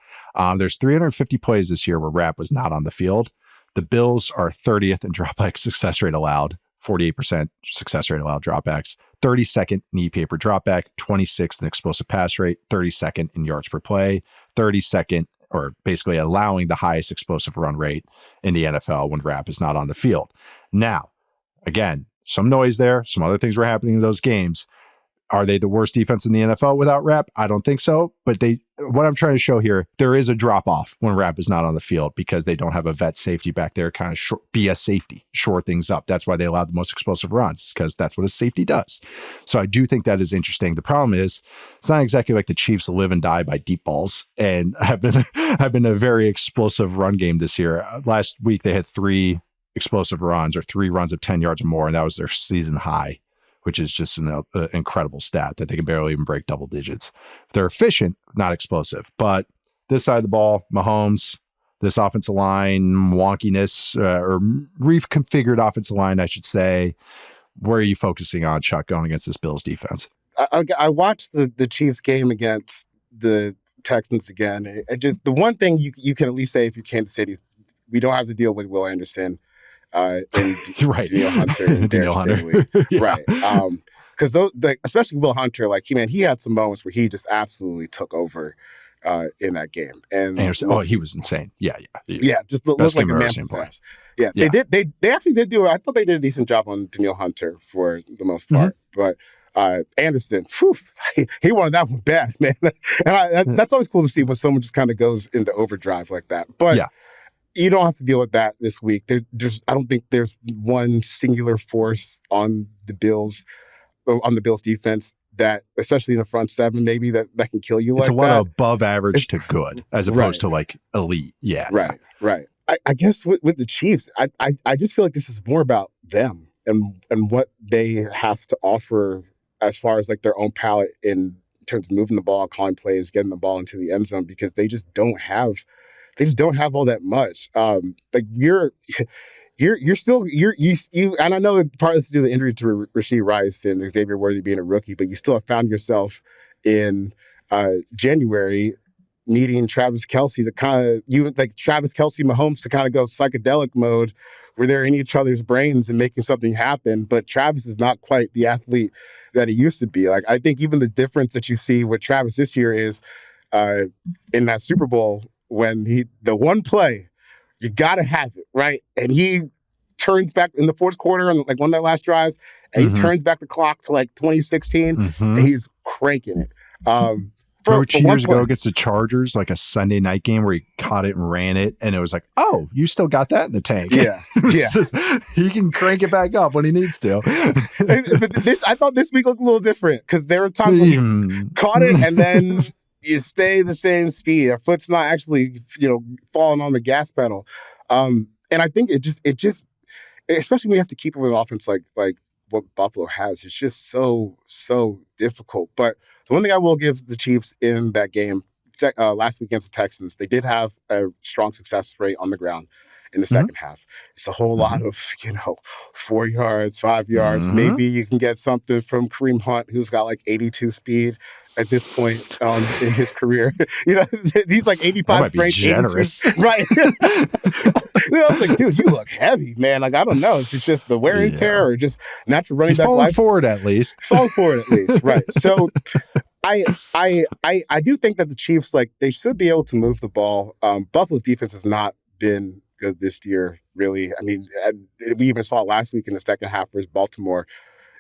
There's 350 plays this year where Rapp was not on the field. The Bills are 30th in dropback success rate allowed, 48% success rate allowed dropbacks, 32nd in EPA per dropback, 26th in explosive pass rate, 32nd in yards per play, 32nd, or basically allowing the highest explosive run rate in the NFL when Rapp is not on the field. Now, again, some noise there. Some other things were happening in those games. Are they the worst defense in the NFL without Rapp? I don't think so. But what I'm trying to show here, there is a drop off when Rapp is not on the field because they don't have a vet safety back there, kind of be a safety, shore things up. That's why they allowed the most explosive runs, because that's what a safety does. So I do think that is interesting. The problem is it's not exactly like the Chiefs live and die by deep balls and have been a very explosive run game this year. Last week they had 3 explosive runs or 3 runs of 10 yards or more, and that was their season high which is just an incredible stat that they can barely even break double digits. They're efficient, not explosive. But this side of the ball, Mahomes, this offensive line wonkiness or reconfigured offensive line, I should say. Where are you focusing on, Chuck, going against this Bills defense? I watched the Chiefs game against the Texans again. The one thing you can at least say if you're Kansas City is we don't have to deal with Will Anderson and right. Daniel Hunter and Daniel Hunter. Yeah. Right. Because especially Will Hunter, like he had some moments where he just absolutely took over in that game. And Anderson, he was insane. Yeah. Just looked like a man possessed. Yeah, they did. They actually did do it. I thought they did a decent job on Daniel Hunter for the most part, but Anderson, he wanted that one bad, man. And that's always cool to see when someone just kind of goes into overdrive like that. But you don't have to deal with that this week. I don't think there's one singular force on the Bills defense that, especially in the front seven, maybe that can kill you. It's like that. Above average to good, as opposed to like elite. Yeah, right. I guess with the Chiefs, I just feel like this is more about them and what they have to offer as far as like their own palette in terms of moving the ball, calling plays, getting the ball into the end zone, because they just don't have all that much. Like you're still and I know part of this is due to the injury to Rashee Rice and Xavier Worthy being a rookie, but you still have found yourself in January needing Travis Kelce to Travis Kelce Mahomes to kind of go psychedelic mode where they're in each other's brains and making something happen. But Travis is not quite the athlete that he used to be. Like, I think even the difference that you see with Travis this year is in that Super Bowl when the one play, you got to have it, right? And he turns back in the fourth quarter and like one of their last drives, and he turns back the clock to like 2016, and he's cranking it. Remember 2 years ago against the Chargers, like a Sunday night game where he caught it and ran it, and it was like, oh, you still got that in the tank. Yeah. Just, he can crank it back up when he needs to. I thought this week looked a little different because there were times when you caught it and then you stay the same speed. Our foot's not actually, falling on the gas pedal. And I think it just, especially when you have to keep it with an offense like what Buffalo has, it's just so difficult. But the one thing I will give the Chiefs in that game last week against the Texans, they did have a strong success rate on the ground in the second half. It's a whole lot of, 4 yards, 5 yards. Maybe you can get something from Kareem Hunt, who's got like 82 speed at this point in his career. He's like 85 strength, 82. Right. I was like, dude, you look heavy, man. Like, I don't know. It's just the wear and tear or just natural running back life. Falling forward at least. Right. So I do think that the Chiefs, like, they should be able to move the ball. Buffalo's defense has not been good this year, really. I mean, we even saw it last week in the second half versus Baltimore.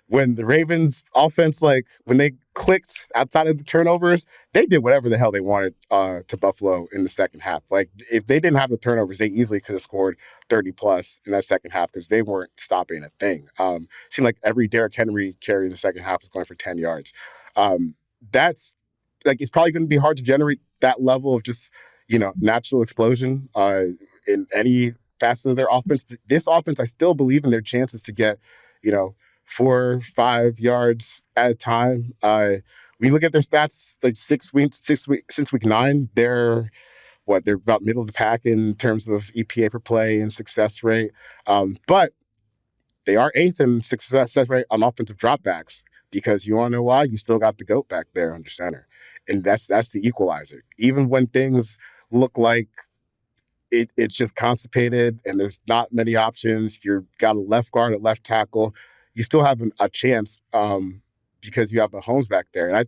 When the Ravens offense, like when they clicked outside of the turnovers, they did whatever the hell they wanted to Buffalo in the second half. Like if they didn't have the turnovers, they easily could have scored 30 plus in that second half because they weren't stopping a thing. It seemed like every Derrick Henry carry in the second half was going for 10 yards. That's like, it's probably going to be hard to generate that level of just, natural explosion in any facet of their offense. But this offense, I still believe in their chances to get, 4 or 5 yards at a time. When you look at their stats, like 6 weeks since week 9, they're about middle of the pack in terms of EPA per play and success rate. But they are 8th in success rate on offensive dropbacks because you want to know why? You still got the GOAT back there under center. And that's the equalizer. Even when things look like it's just constipated and there's not many options, you've got a left guard at left tackle, you still have a chance because you have Mahomes back there. And I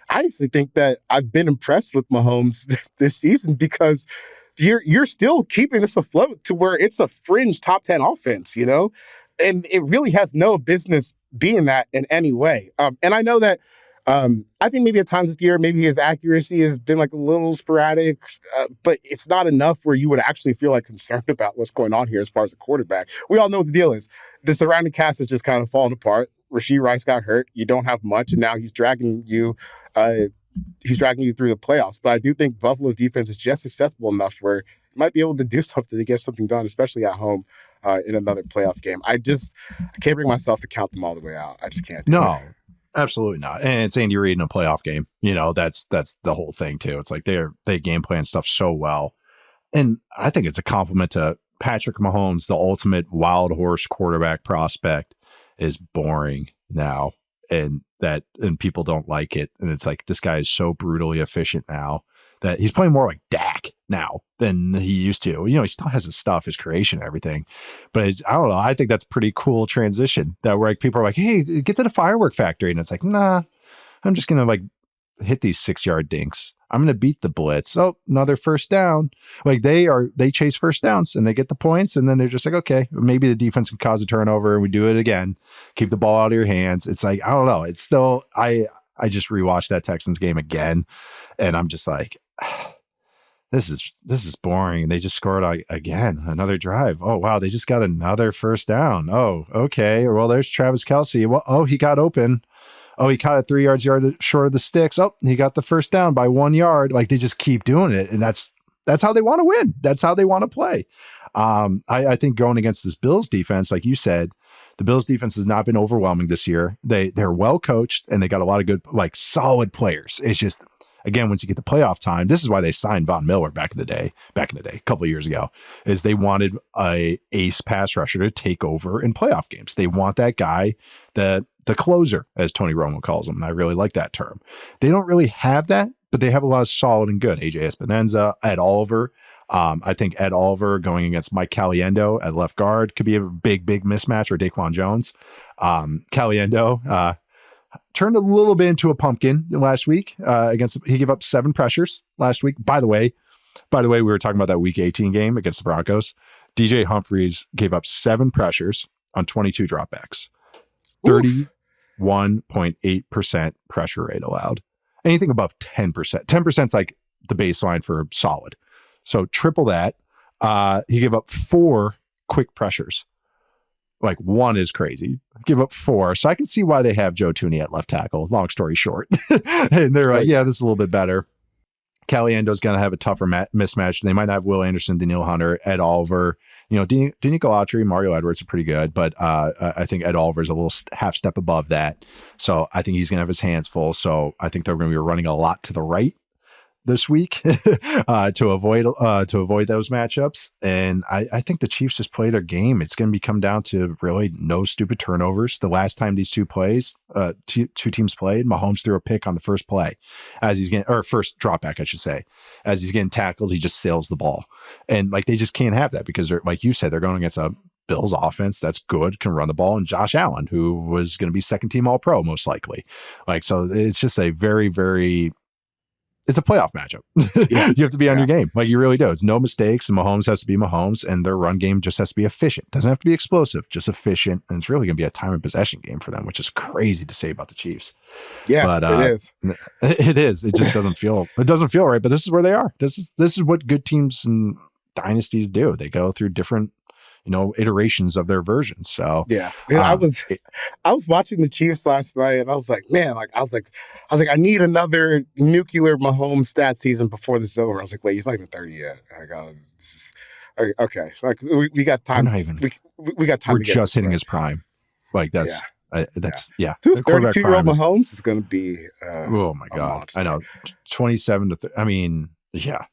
actually think that I've been impressed with Mahomes this season because you're still keeping this afloat to where it's a fringe top 10 offense, and it really has no business being that in any way. And I know that I think maybe at times this year, maybe his accuracy has been like a little sporadic, but it's not enough where you would actually feel like concerned about what's going on here as far as a quarterback. We all know what the deal is. The surrounding cast has just kind of fallen apart. Rashee Rice got hurt. You don't have much, and now he's dragging you through the playoffs. But I do think Buffalo's defense is just accessible enough where you might be able to do something to get something done, especially at home in another playoff game. I can't bring myself to count them all the way out. I just can't do No, it. absolutely not. And it's Andy Reid in a playoff game. That's the whole thing too. It's like they game plan stuff so well. And I think it's a compliment to Patrick Mahomes, the ultimate wild horse quarterback prospect, is boring now. And people don't like it. And it's like, this guy is so brutally efficient now that he's playing more like Dak now than he used to. He still has his stuff, his creation and everything. But I don't know. I think that's a pretty cool transition that where people are like, hey, get to the firework factory. And it's like, nah, I'm just going to hit these 6-yard dinks. I'm going to beat the blitz. Oh, another first down. They chase first downs and they get the points. And then they're just like, okay, maybe the defense can cause a turnover and we do it again. Keep the ball out of your hands. It's like, I don't know. It's still, I just rewatched that Texans game again. And I'm just like, this is boring. And they just scored again, another drive. Oh, wow. They just got another first down. Oh, okay. Well, there's Travis Kelce. Well, he got open. Oh, he caught it 3 yards short of the sticks. Oh, he got the first down by 1 yard. They just keep doing it. And that's how they want to win. That's how they want to play. I think going against this Bills defense, like you said, the Bills defense has not been overwhelming this year. They're well coached and they got a lot of good, solid players. It's just, again, once you get the playoff time, this is why they signed Von Miller back in the day, a couple of years ago, is they wanted a ace pass rusher to take over in playoff games. They want that guy, the closer, as Tony Romo calls him. And I really like that term. They don't really have that, but they have a lot of solid and good. AJ Espinoza, Ed Oliver. I think Ed Oliver going against Mike Caliendo at left guard could be a big mismatch, or Daquan Jones. Caliendo, turned a little bit into a pumpkin last week he gave up 7 pressures last week. By the way, we were talking about that week 18 game against the Broncos. DJ Humphries gave up 7 pressures on 22 dropbacks, 31.8% pressure rate allowed. Anything above 10%. 10% is like the baseline for solid. So triple that. He gave up 4 quick pressures. 1 is crazy. Give up 4. So I can see why they have Joe Tooney at left tackle, long story short. And they're like, yeah, this is a little bit better. Caliendo's going to have a tougher mismatch. They might not have Will Anderson, Daniil Hunter, Ed Oliver. Danico Autry, Mario Edwards are pretty good, but I think Ed Oliver's a little half step above that. So I think he's going to have his hands full. So I think they're going to be running a lot to the right this week to avoid those matchups. And I think the Chiefs just play their game. It's going to come down to really no stupid turnovers. The last time these two teams played, Mahomes threw a pick on the first play first drop back, I should say. As he's getting tackled, he just sails the ball. And they just can't have that because they're, like you said, they're going against a Bills offense that's good, can run the ball, and Josh Allen, who was going to be second team All-Pro most likely. So it's just a very, very, it's a playoff matchup. Yeah. You have to be on your game. You really do. It's no mistakes, and Mahomes has to be Mahomes, and their run game just has to be efficient. Doesn't have to be explosive, just efficient. And it's really going to be a time and possession game for them, which is crazy to say about the Chiefs. Yeah, but, it is. It is. It just doesn't feel right, but this is where they are. This is what good teams and dynasties do. They go through different iterations of their versions. So yeah, I was watching the Chiefs last night, and I was like, man, I need another nuclear Mahomes stat season before this is over. I was like, wait, he's not even 30 yet. Okay, we got time. We got time. We're just hitting his prime. That's. Yeah. 32-year-old Mahomes is going to be. Oh my God! I know, 27 to. I mean. Yeah.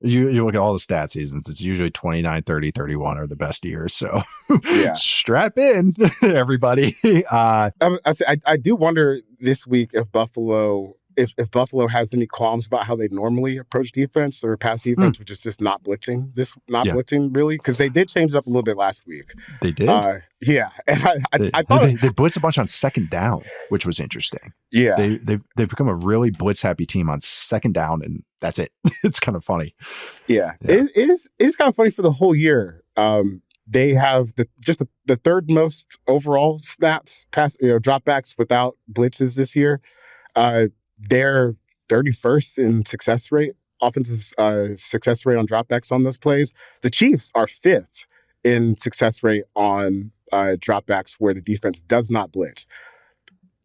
You look at all the stat seasons, it's usually 29, 30, 31 are the best years. So strap in, everybody. I do wonder this week if Buffalo has any qualms about how they normally approach defense or pass defense, which is just not blitzing. Blitzing really, because they did change it up a little bit last week. They did. And I thought they blitz a bunch on second down, which was interesting. Yeah, they've become a really blitz happy team on second down, and that's it. It's kind of funny. Yeah. It is kind of funny for the whole year. They have the third most overall snaps, dropbacks without blitzes this year. They're 31st in success rate, offensive success rate on dropbacks on those plays. The Chiefs are 5th in success rate on dropbacks where the defense does not blitz.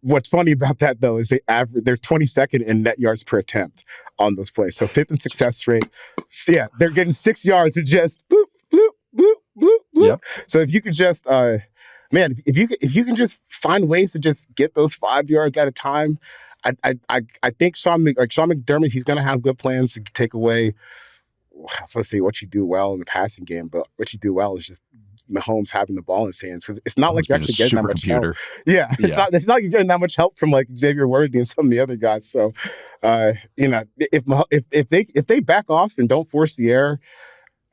What's funny about that, though, is they're 22nd in net yards per attempt on those plays. So 5th in success rate. So, yeah, they're getting 6 yards and just bloop, bloop, bloop, bloop, Yep. So if you could just, man, if you can just find ways to just get those 5 yards at a time, I think Sean McDermott, he's going to have good plans to take away. I was going to say what you do well in the passing game, but what you do well is just Mahomes having the ball in his hands. It's not like you're actually getting that much help. Yeah, it's not you're getting that much help from like Xavier Worthy and some of the other guys. So, if they back off and don't force the error,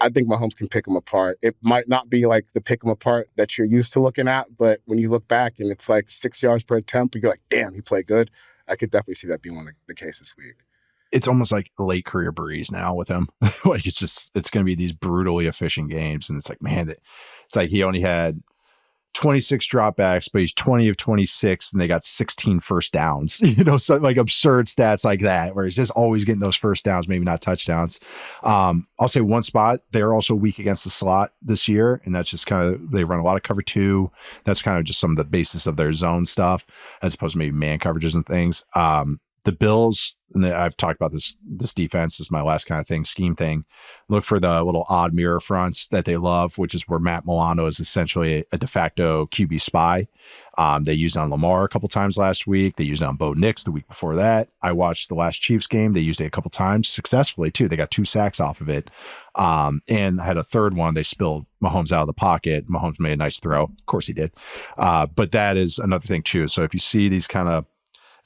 I think Mahomes can pick them apart. It might not be like the pick them apart that you're used to looking at, but when you look back and it's like 6 yards per attempt, you're like, damn, he played good. I could definitely see that being one of the case this week. It's almost like a late career Breeze now with him. Like it's going to be these brutally efficient games. And it's like, man, it's like he only had 26 dropbacks, but he's 20 of 26 and they got 16 first downs, so like absurd stats like that, where he's just always getting those first downs, maybe not touchdowns. I'll say one spot, they're also weak against the slot this year. And that's just kind of, they run a lot of cover 2. That's kind of just some of the basis of their zone stuff, as opposed to maybe man coverages and things. The Bills, and I've talked about this defense, is my last kind of thing, scheme thing. Look for the little odd mirror fronts that they love, which is where Matt Milano is essentially a de facto QB spy. They used it on Lamar a couple times last week. They used it on Bo Nix the week before that. I watched the last Chiefs game. They used it a couple times successfully too. They got 2 sacks off of it. And had a third one. They spilled Mahomes out of the pocket. Mahomes made a nice throw. Of course he did. But that is another thing too. So if you see these kind of,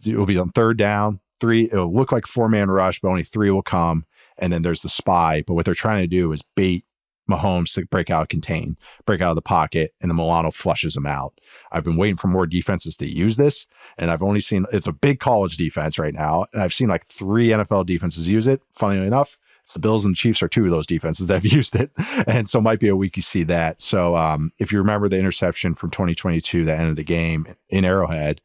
it will be on third down, 3, it'll look like 4-man rush, but only 3 will come. And then there's the spy. But what they're trying to do is bait Mahomes to break out of the pocket, and the Milano flushes him out. I've been waiting for more defenses to use this, and I've only seen, it's a big college defense right now, and I've seen like 3 NFL defenses use it. Funnily enough, it's the Bills and the Chiefs are 2 of those defenses that have used it. And so it might be a week you see that. So if you remember the interception from 2022, that ended the game in Arrowhead,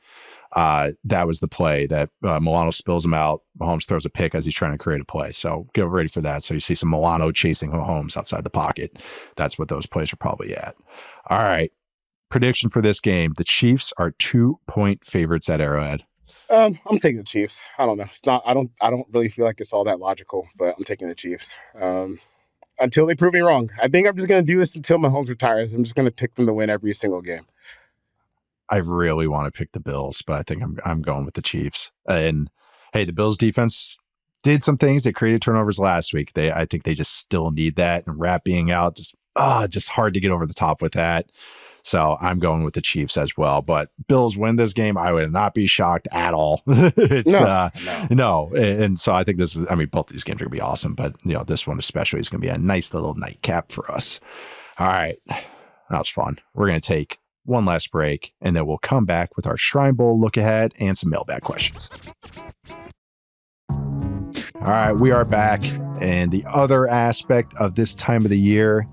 that was the play that Milano spills him out. Mahomes throws a pick as he's trying to create a play. So get ready for that. So you see some Milano chasing Mahomes outside the pocket. That's what those plays are probably at. All right. Prediction for this game. The Chiefs are 2-point favorites at Arrowhead. I'm taking the Chiefs. I don't know. It's not. I don't really feel like it's all that logical, but I'm taking the Chiefs. Until they prove me wrong. I think I'm just going to do this until Mahomes retires. I'm just going to pick them to win every single game. I really want to pick the Bills, but I think I'm going with the Chiefs. And hey, the Bills defense did some things. They created turnovers last week. I think they just still need that. And Rat being out, just hard to get over the top with that. So I'm going with the Chiefs as well. But Bills win this game, I would not be shocked at all. No. And so I think both these games are going to be awesome, but this one especially is going to be a nice little nightcap for us. All right. That was fun. We're going to take one last break, and then we'll come back with our Shrine Bowl look ahead and some mailbag questions. All right, we are back. And the other aspect of this time of the year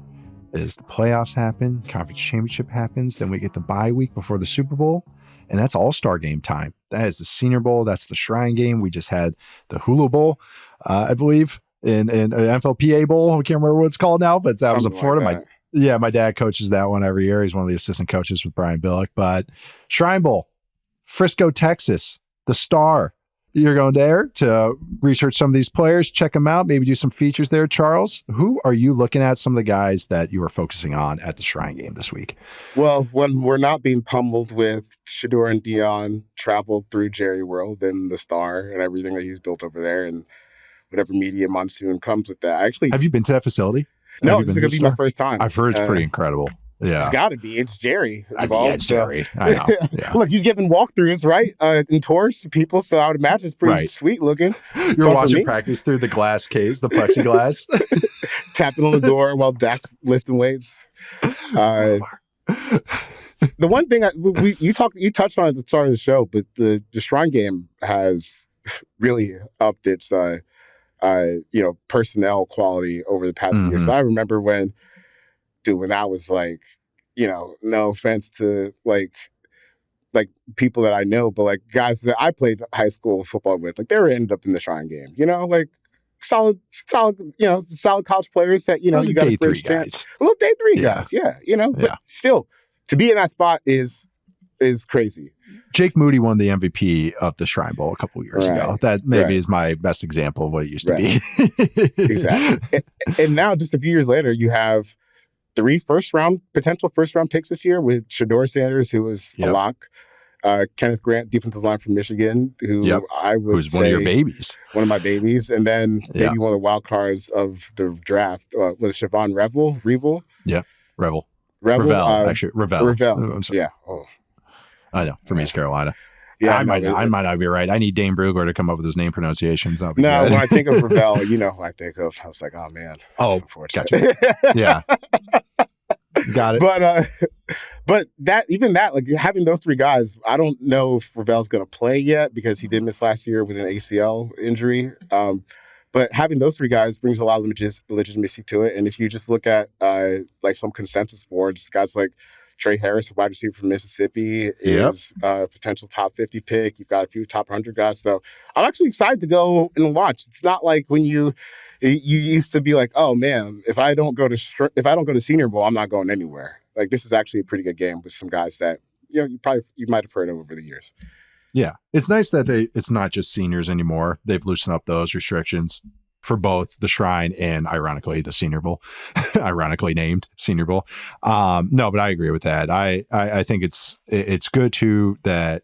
is the playoffs happen, conference championship happens, then we get the bye week before the Super Bowl, and that's all-star game time. That is the Senior Bowl. That's the Shrine Game. We just had the Hulu Bowl, I believe, in NFLPA Bowl. I can't remember what it's called now, but that was in Florida. Like my dad coaches that one every year. He's one of the assistant coaches with Brian Billick. But Shrine Bowl, Frisco, Texas, the Star. You're going there to research some of these players, check them out, maybe do some features there. Charles, who are you looking at, some of the guys that you are focusing on at the Shrine Game this week? Well, when we're not being pummeled with Shedeur and Dion traveled through Jerry World and the Star and everything that he's built over there and whatever media monsoon comes with that. Have you been to that facility? No, this is going to be my first time. I've heard it's pretty incredible. Yeah. It's got to be. It's Jerry. It's Jerry. I know. Yeah. Look, he's giving walkthroughs, right? And tours to people, so I would imagine it's pretty sweet looking. You're watching practice through the glass case, the plexiglass. Tapping on the door while Dak's lifting weights. The one thing you touched on at the start of the show, but the Shrine Game has really upped its personnel quality over the past years. So I remember when I was like, no offense to like people that I know, but like guys that I played high school football with, like they were ended up in the Shrine Game, like solid, solid college players that, you got a first chance. Little day 3 guys. But still to be in that spot is crazy. Jake Moody won the MVP of the Shrine Bowl a couple of years ago. That maybe is my best example of what it used to be. Exactly. And now just a few years later, you have 3 potential first round picks this year with Shedeur Sanders, who was a lock. Kenneth Grant, defensive line from Michigan, who I would who's one of your babies. One of my babies. And then maybe one of the wild cards of the draft was Shavon Revel. Yeah. Revel. Revel. Revel. I'm sorry. Yeah. Oh. I know. From East Carolina. Yeah, I might not be right. I need Dane Brugler to come up with his name pronunciations. When I think of Revel, you know who I think of. I was like, oh man. Oh, gotcha. Yeah. Got it. But like having those 3 guys, I don't know if Revel's going to play yet because he did miss last year with an ACL injury. But having those 3 guys brings a lot of legitimacy to it. And if you just look at like some consensus boards, guys like Trey Harris, a wide receiver from Mississippi, is a potential top 50 pick. You've got a few top 100 guys. So I'm actually excited to go and watch. It's not like when you used to be like, oh man, if I don't go to Senior Bowl, I'm not going anywhere. Like this is actually a pretty good game with some guys that you might have heard of over the years. Yeah, it's nice that it's not just seniors anymore. They've loosened up those restrictions for both the Shrine and, ironically, the Senior Bowl, ironically named Senior Bowl. No, but I agree with that. I think it's good too that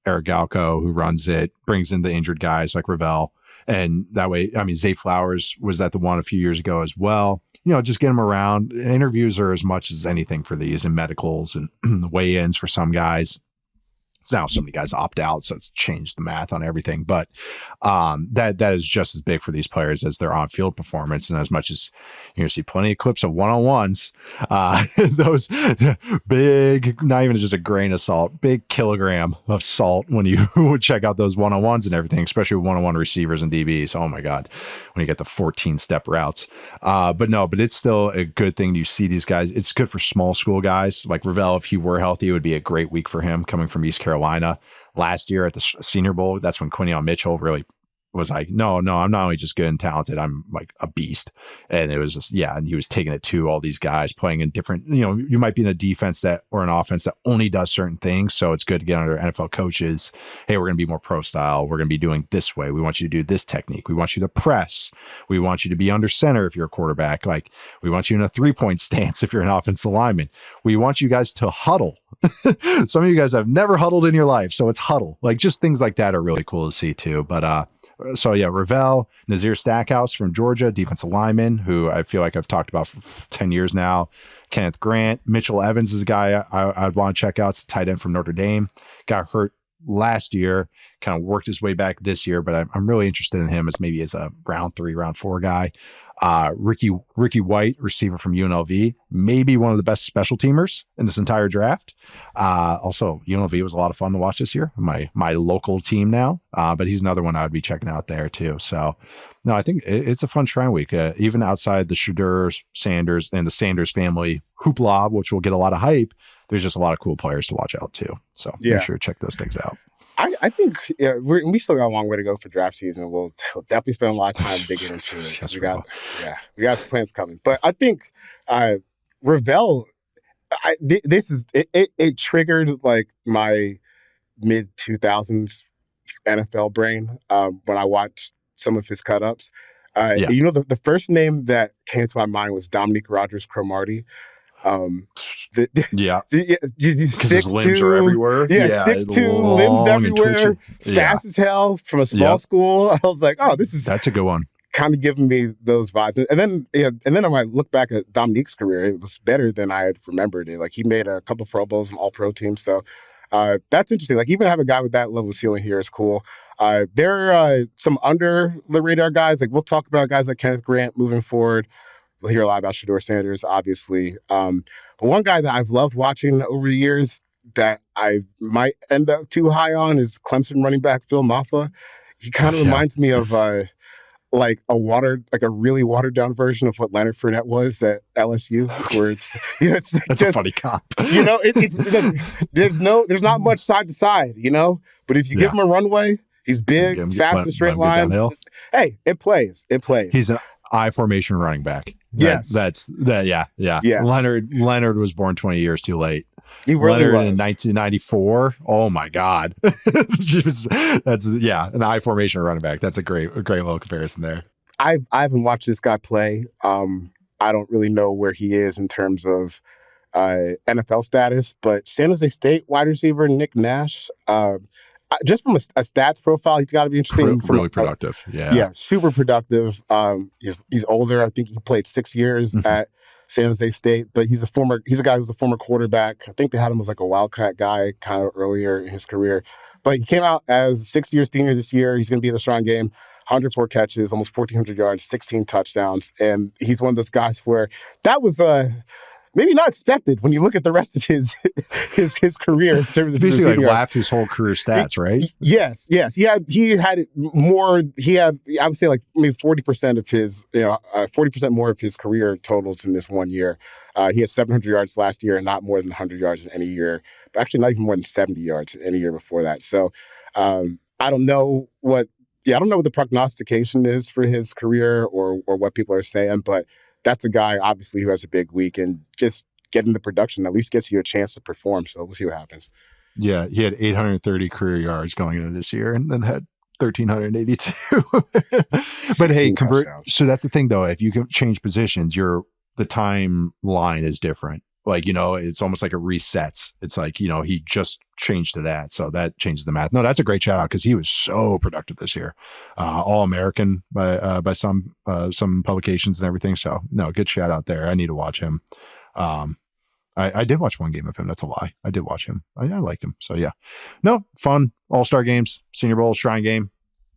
Eric Galco, who runs it, brings in the injured guys like Revel. And that way, I mean, Zay Flowers was at the one a few years ago as well. Just get them around. Interviews are as much as anything for these, and medicals and the weigh-ins for some guys. Now so many guys opt out, so it's changed the math on everything. But that is just as big for these players as their on-field performance. And as much as you're going to see plenty of clips of one-on-ones, those big, not even just a grain of salt, big kilogram of salt when you would check out those one-on-ones and everything, especially one-on-one receivers and DBs. Oh my God, when you get the 14-step routes. But it's still a good thing you see these guys. It's good for small school guys like Revel. If he were healthy, it would be a great week for him coming from East Carolina. Last year at the Senior Bowl, that's when Quinion Mitchell really was like, no, I'm not only just good and talented, I'm like a beast. And it was just, and he was taking it to all these guys playing in different, you might be in a defense or an offense that only does certain things. So it's good to get under NFL coaches. Hey, we're going to be more pro style. We're going to be doing this way. We want you to do this technique. We want you to press. We want you to be under center if you're a quarterback. Like, we want you in a 3-point stance if you're an offensive lineman. We want you guys to huddle. Some of you guys have never huddled in your life, so it's huddle. Like, just things like that are really cool to see too. But Revel, Nazir Stackhouse from Georgia, defensive lineman, who I feel like I've talked about for 10 years now. Kenneth Grant, Mitchell Evans is a guy I'd want to check out. It's a tight end from Notre Dame. Got hurt last year, kind of worked his way back this year, but I'm really interested in him as a round 3, round 4 guy. Ricky White, receiver from UNLV, maybe one of the best special teamers in this entire draft. Also, UNLV was a lot of fun to watch this year. My local team now, but he's another one I'd be checking out there too. So, no, I think it's a fun Shrine Week, even outside the Shedeur, Sanders, and the Sanders family hoopla, which will get a lot of hype. There's just a lot of cool players to watch out too. So make sure to check those things out. I think we still got a long way to go for draft season. We'll definitely spend a lot of time digging into it. Yes, we got some plans coming. But I think Revel, it triggered like my mid 2000s NFL brain when I watched some of his cut ups. The first name that came to my mind was Dominique Rodgers-Cromartie. Because his limbs are everywhere. 6'2", limbs everywhere, fast as hell from a small school. I was like, that's a good one. Kind of giving me those vibes. And then when I look back at Dominique's career, it was better than I had remembered it. Like, he made a couple Pro Bowls and All-Pro teams. So that's interesting. Like, even have a guy with that level of ceiling here is cool. There are some under the radar guys. Like, we'll talk about guys like Kenneth Grant moving forward. We'll hear a lot about Shedeur Sanders, obviously. But one guy that I've loved watching over the years that I might end up too high on is Clemson running back Phil Maffa. He kind of reminds me of a really watered down version of what Leonard Fournette was at LSU, where it's that's a funny cop. There's not much side to side, But if you give him a runway, he's big, he's fast in a straight line. Hey, it plays. He's an I formation running back. Yes. Yeah. Yes. Leonard was born 20 years too late. He really Leonard was. in 1994. Oh my God. That's an I formation running back. That's a great little comparison there. I haven't watched this guy play. I don't really know where he is in terms of NFL status, but San Jose State wide receiver Nick Nash, just from a stats profile, he's got to be interesting. Really productive. Yeah, super productive. He's older. I think he played 6 years at San Jose State, but he's a guy who's a former quarterback. I think they had him as like a wildcat guy kind of earlier in his career. But he came out as 6-year senior this year. He's going to be in the strong game. 104 catches, almost 1,400 yards, 16 touchdowns. And he's one of those guys where that was maybe not expected when you look at the rest of his career in terms of basically like lapped his whole career stats, right? Yes. He had more. He had, I would say, like maybe 40% of his 40% more of his career totals in this 1 year. He had 700 yards last year and not more than 100 yards in any year. Actually, not even more than 70 yards in any year before that. So I don't know what the prognostication is for his career or what people are saying, but that's a guy, obviously, who has a big week, and just getting the production at least gets you a chance to perform. So we'll see what happens. Yeah, he had 830 career yards going into this year and then had 1,382. But hey, so that's the thing, though. If you can change positions, the timeline is different. Like, it's almost like it resets. It's like, he just changed to that. So that changes the math. No, that's a great shout out because he was so productive this year. All-American by some publications and everything. So, no, good shout out there. I need to watch him. I did watch one game of him. That's a lie. I did watch him. I liked him. So, yeah. No, fun. All-Star games, Senior Bowl, Shrine Game.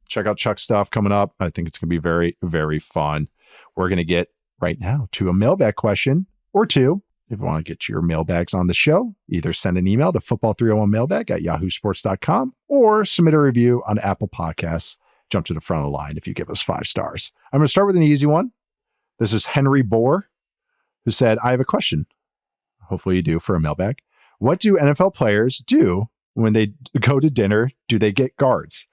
Check out Chuck's stuff coming up. I think it's going to be very, very fun. We're going to get right now to a mailbag question or two. If you want to get your mailbags on the show, either send an email to football301mailbag@yahoosports.com or submit a review on Apple Podcasts. Jump to the front of the line if you give us 5 stars. I'm going to start with an easy one. This is Henry Bohr, who said, I have a question. Hopefully you do for a mailbag. What do NFL players do when they go to dinner? Do they get guards?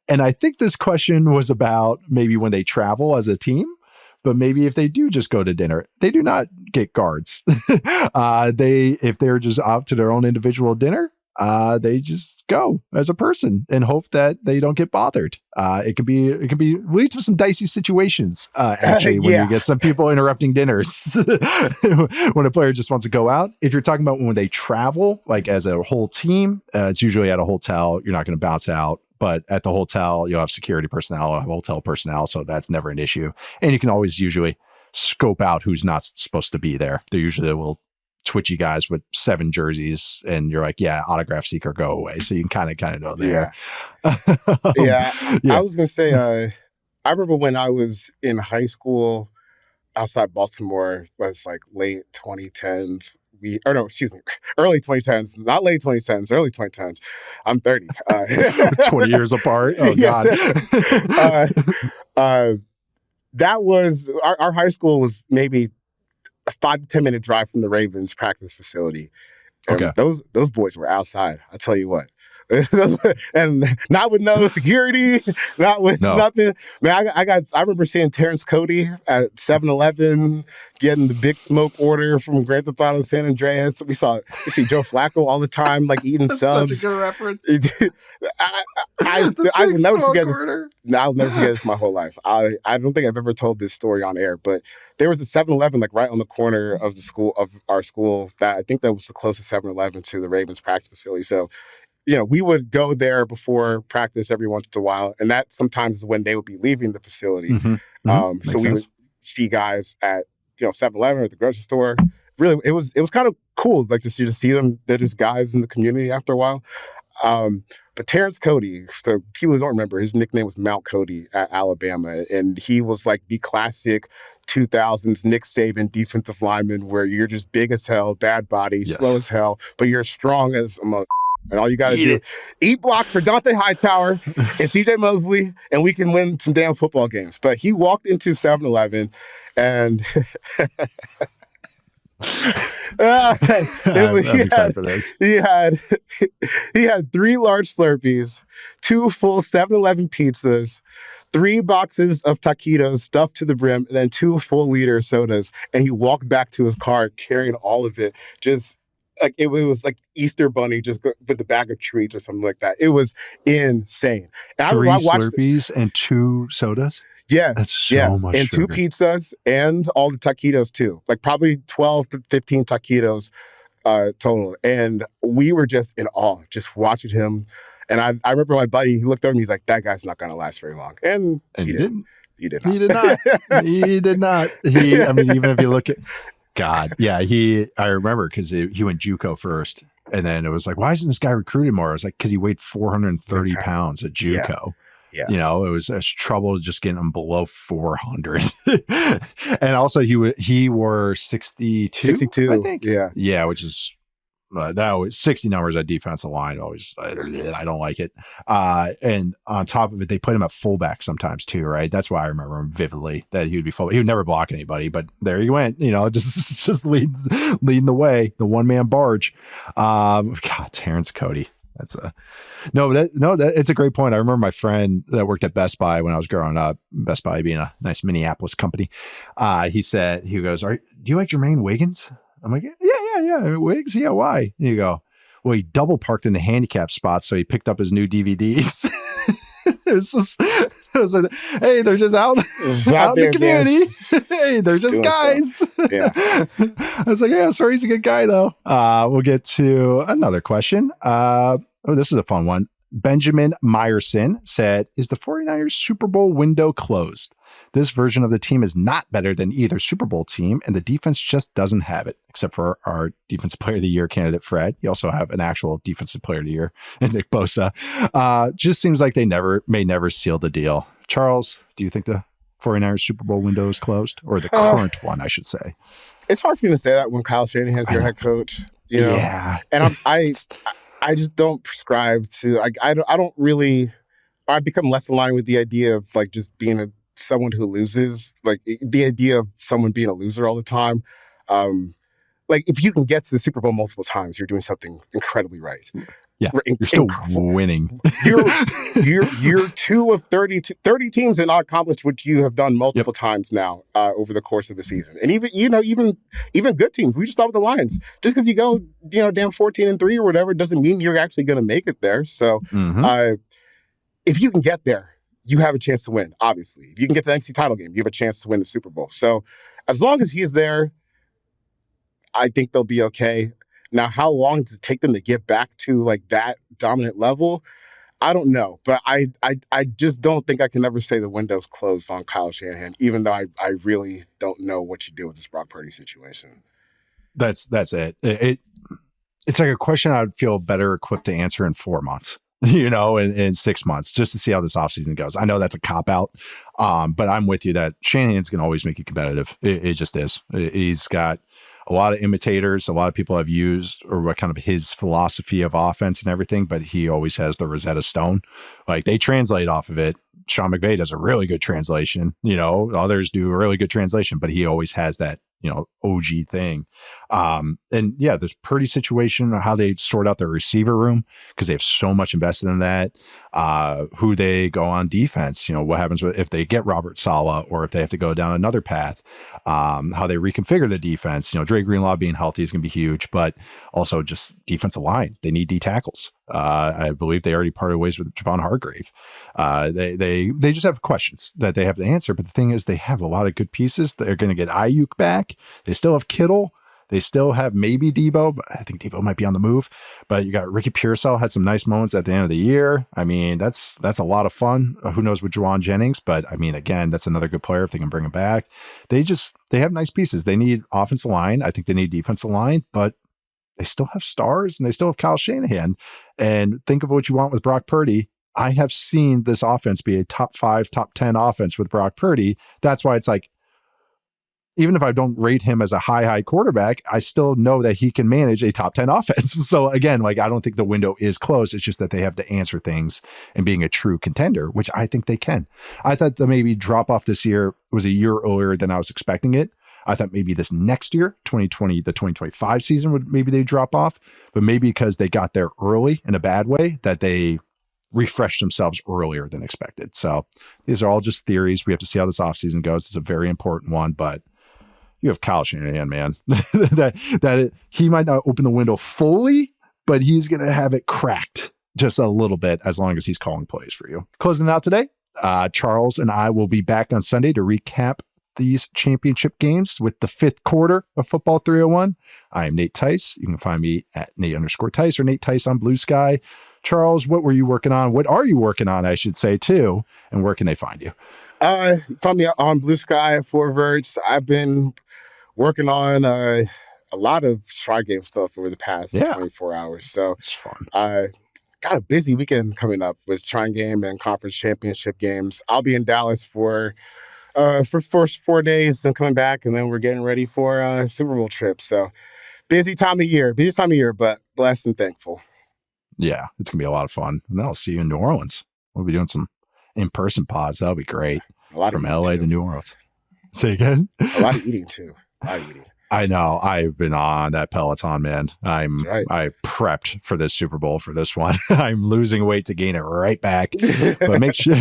And I think this question was about maybe when they travel as a team. But maybe if they do just go to dinner, they do not get guards. If they're just out to their own individual dinner, they just go as a person and hope that they don't get bothered. It can lead to some dicey situations. Actually, when you get some people interrupting dinners, when a player just wants to go out. If you're talking about when they travel, like as a whole team, it's usually at a hotel. You're not going to bounce out. But at the hotel, you'll have security personnel, hotel personnel, so that's never an issue. And you can always usually scope out who's not supposed to be there. They're usually the little twitchy guys with 7 jerseys, and you're like, yeah, autograph seeker, go away. So you can kind of know there. Yeah. I was going to say, I remember when I was in high school outside Baltimore, was like late 2010s. Early 2010s, not late 2010s, early 2010s. I'm 30. 20 years apart. Oh, God. That was, our high school was maybe a 5 to 10 minute drive from the Ravens practice facility. And those boys were outside, I'll tell you what. And not with no security, not with nothing. Man, I remember seeing Terrence Cody at 7-Eleven getting the big smoke order from Grand Theft Auto San Andreas. We see Joe Flacco all the time, like eating subs. Such a good reference. I will never forget this. I'll never forget this my whole life. I don't think I've ever told this story on air, but there was a 7-Eleven like right on the corner of our school that I think that was the closest 7-Eleven to the Ravens practice facility. So we would go there before practice every once in a while, and that sometimes is when they would be leaving the facility. So we would see guys at 7-Eleven or at the grocery store. Really, it was kind of cool, like to see them. They're just guys in the community after a while. But Terrence Cody, for people who don't remember, his nickname was Mount Cody at Alabama, and he was like the classic 2000s Nick Saban defensive lineman, where you're just big as hell, bad body, slow as hell, but you're strong as a mother. And all you got to do, eat blocks for Dante Hightower and CJ Mosley, and we can win some damn football games. But he walked into 7-Eleven and he had 3 large Slurpees, 2 full 7-Eleven pizzas, 3 boxes of taquitos stuffed to the brim, and then 2 full-liter sodas. And he walked back to his car carrying all of it, just like it was like Easter Bunny just with the bag of treats or something like that. It was insane. And 3 Slurpees and 2 sodas? Yes, That's so yes. much And sugar. 2 pizzas and all the taquitos too. Like probably 12 to 15 taquitos total. And we were just in awe, just watching him. And I remember my buddy, he looked over me, he's like, that guy's not going to last very long. And And he he didn't. didn't. He did not. He did not. He did not. I mean, even if you look at God, yeah, I remember because he went JUCO first. And then it was like, why isn't this guy recruited more? I was like, because he weighed 430 pounds at JUCO. Yeah. You know, it was trouble just getting him below 400. And also he wore 62, 62, I think. yeah. Yeah, which is that was 60 numbers at defensive line. Always, I don't like it. And on top of it, they put him at fullback sometimes too, right? That's why I remember him vividly, that he would be full. He would never block anybody, but there he went, you know, just leading the way, the one man barge. God, Terrence Cody. That's it's a great point. I remember my friend that worked at Best Buy when I was growing up, Best Buy being a nice Minneapolis company. He goes, do you like Jermaine Wiggins? I'm like, yeah. Wiggs? Yeah, why? And you go, well, he double parked in the handicap spot, so he picked up his new DVDs. It was like, hey, they're just out in the community. Hey, they're just guys. Yeah. I was like, yeah, sorry, he's a good guy, though. We'll get to another question. This is a fun one. Benjamin Meyerson said, is the 49ers Super Bowl window closed? This version of the team is not better than either Super Bowl team, and the defense just doesn't have it, except for our Defensive Player of the Year candidate, Fred. You also have an actual Defensive Player of the Year, Nick Bosa. Just seems like they may never seal the deal. Charles, do you think the 49ers Super Bowl window is closed? Or the current one, I should say. It's hard for me to say that when Kyle Shanahan's your head coach. You know? Yeah. And I just don't prescribe to, I don't really, I've become less aligned with the idea of like just being someone who loses, like the idea of someone being a loser all the time. Like if you can get to the Super Bowl multiple times, you're doing something incredibly right. Yeah, you're still winning. You're 2 of 30 teams and not accomplished what you have done multiple times now over the course of a season. And even good teams. We just saw with the Lions. Just because you go down 14-3 or whatever doesn't mean you're actually going to make it there. So if you can get there, you have a chance to win. Obviously, if you can get to the NFC title game, you have a chance to win the Super Bowl. So as long as he's there, I think they'll be okay. Now, how long does it take them to get back to like that dominant level? I don't know, but I just don't think I can ever say the window's closed on Kyle Shanahan, even though I really don't know what you do with this Brock Purdy situation. That's it. It's like a question I'd feel better equipped to answer in 4 months. In 6 months, just to see how this offseason goes. I know that's a cop-out, but I'm with you that Shanahan's going to always make you competitive. It just is. He's got a lot of imitators. A lot of people have used or what kind of his philosophy of offense and everything, but he always has the Rosetta Stone. Like they translate off of it. Sean McVay does a really good translation. Others do a really good translation, but he always has that, OG thing. And yeah, this Purdy situation, how they sort out their receiver room, because they have so much invested in that, who they go on defense, what happens if they get Robert Saleh or if they have to go down another path, how they reconfigure the defense. Dre Greenlaw being healthy is going to be huge, but also just defensive line. They need D tackles. I believe they already parted ways with Javon Hargrave. They just have questions that they have to answer. But the thing is, they have a lot of good pieces. They're going to get Ayuk back. They still have Kittle. They still have maybe Debo, but I think Debo might be on the move. But you got Ricky Pearsall, had some nice moments at the end of the year. I mean, that's a lot of fun. Who knows with Juwan Jennings? But I mean, again, that's another good player if they can bring him back. They have nice pieces. They need offensive line. I think they need defensive line, but they still have stars and they still have Kyle Shanahan. And think of what you want with Brock Purdy. I have seen this offense be a top 5, top 10 offense with Brock Purdy. That's why it's like, even if I don't rate him as a high quarterback, I still know that he can manage a top 10 offense. So again, like, I don't think the window is closed. It's just that they have to answer things and being a true contender, which I think they can. I thought the maybe drop off this year was a year earlier than I was expecting it. I thought maybe this next year, 2020, the 2025 season would maybe they drop off, but maybe because they got there early in a bad way that they refreshed themselves earlier than expected. So these are all just theories. We have to see how this offseason goes. It's a very important one, but you have Kyle Shanahan, man, that he might not open the window fully, but he's going to have it cracked just a little bit as long as he's calling plays for you. Closing out today, Charles and I will be back on Sunday to recap these championship games with the 5th quarter of Football 301. I am Nate Tice. You can find me at Nate_Tice or Nate Tice on Blue Sky. Charles, what were you working on? What are you working on, I should say, too? And where can they find you? Find me on Blue Sky at 4Verts. I've been working on a lot of Try Game stuff over the past 24 hours. So it's fun. Got a busy weekend coming up with Try Game and conference championship games. I'll be in Dallas for 4 days, then coming back, and then we're getting ready for a Super Bowl trip. So busy time of year, but blessed and thankful. Yeah, it's going to be a lot of fun. And then I'll see you in New Orleans. We'll be doing some in-person pods. That'll be great. A lot from LA to New Orleans. Say again? A lot of eating, too. I know. I've been on that Peloton, man. I've prepped for this Super Bowl for this one. I'm losing weight to gain it right back. But make sure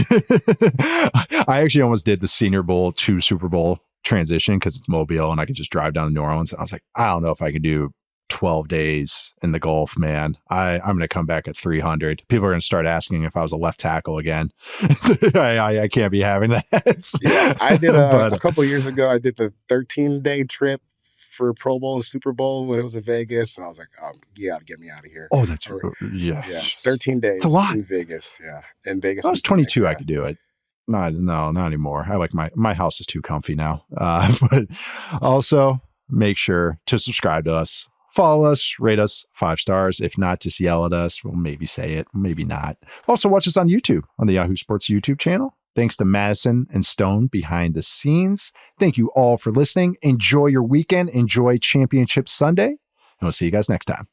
I actually almost did the Senior Bowl to Super Bowl transition because it's Mobile and I could just drive down to New Orleans. And I was like, I don't know if I can do 12 days in the Gulf, man. I'm going to come back at 300. People are going to start asking if I was a left tackle again. I can't be having that. Yeah, I did a couple of years ago. I did the 13-day trip for Pro Bowl and Super Bowl when it was in Vegas, and I was like, you got to get me out of here. Oh, that's yeah. 13 days. It's a lot in Vegas. Yeah, in Vegas. I was 22. I could do it. No, not anymore. I like my house is too comfy now. But also make sure to subscribe to us. Follow us, rate us 5 stars. If not, just yell at us. We'll maybe say it, maybe not. Also, watch us on YouTube, on the Yahoo Sports YouTube channel. Thanks to Madison and Stone behind the scenes. Thank you all for listening. Enjoy your weekend. Enjoy Championship Sunday. And we'll see you guys next time.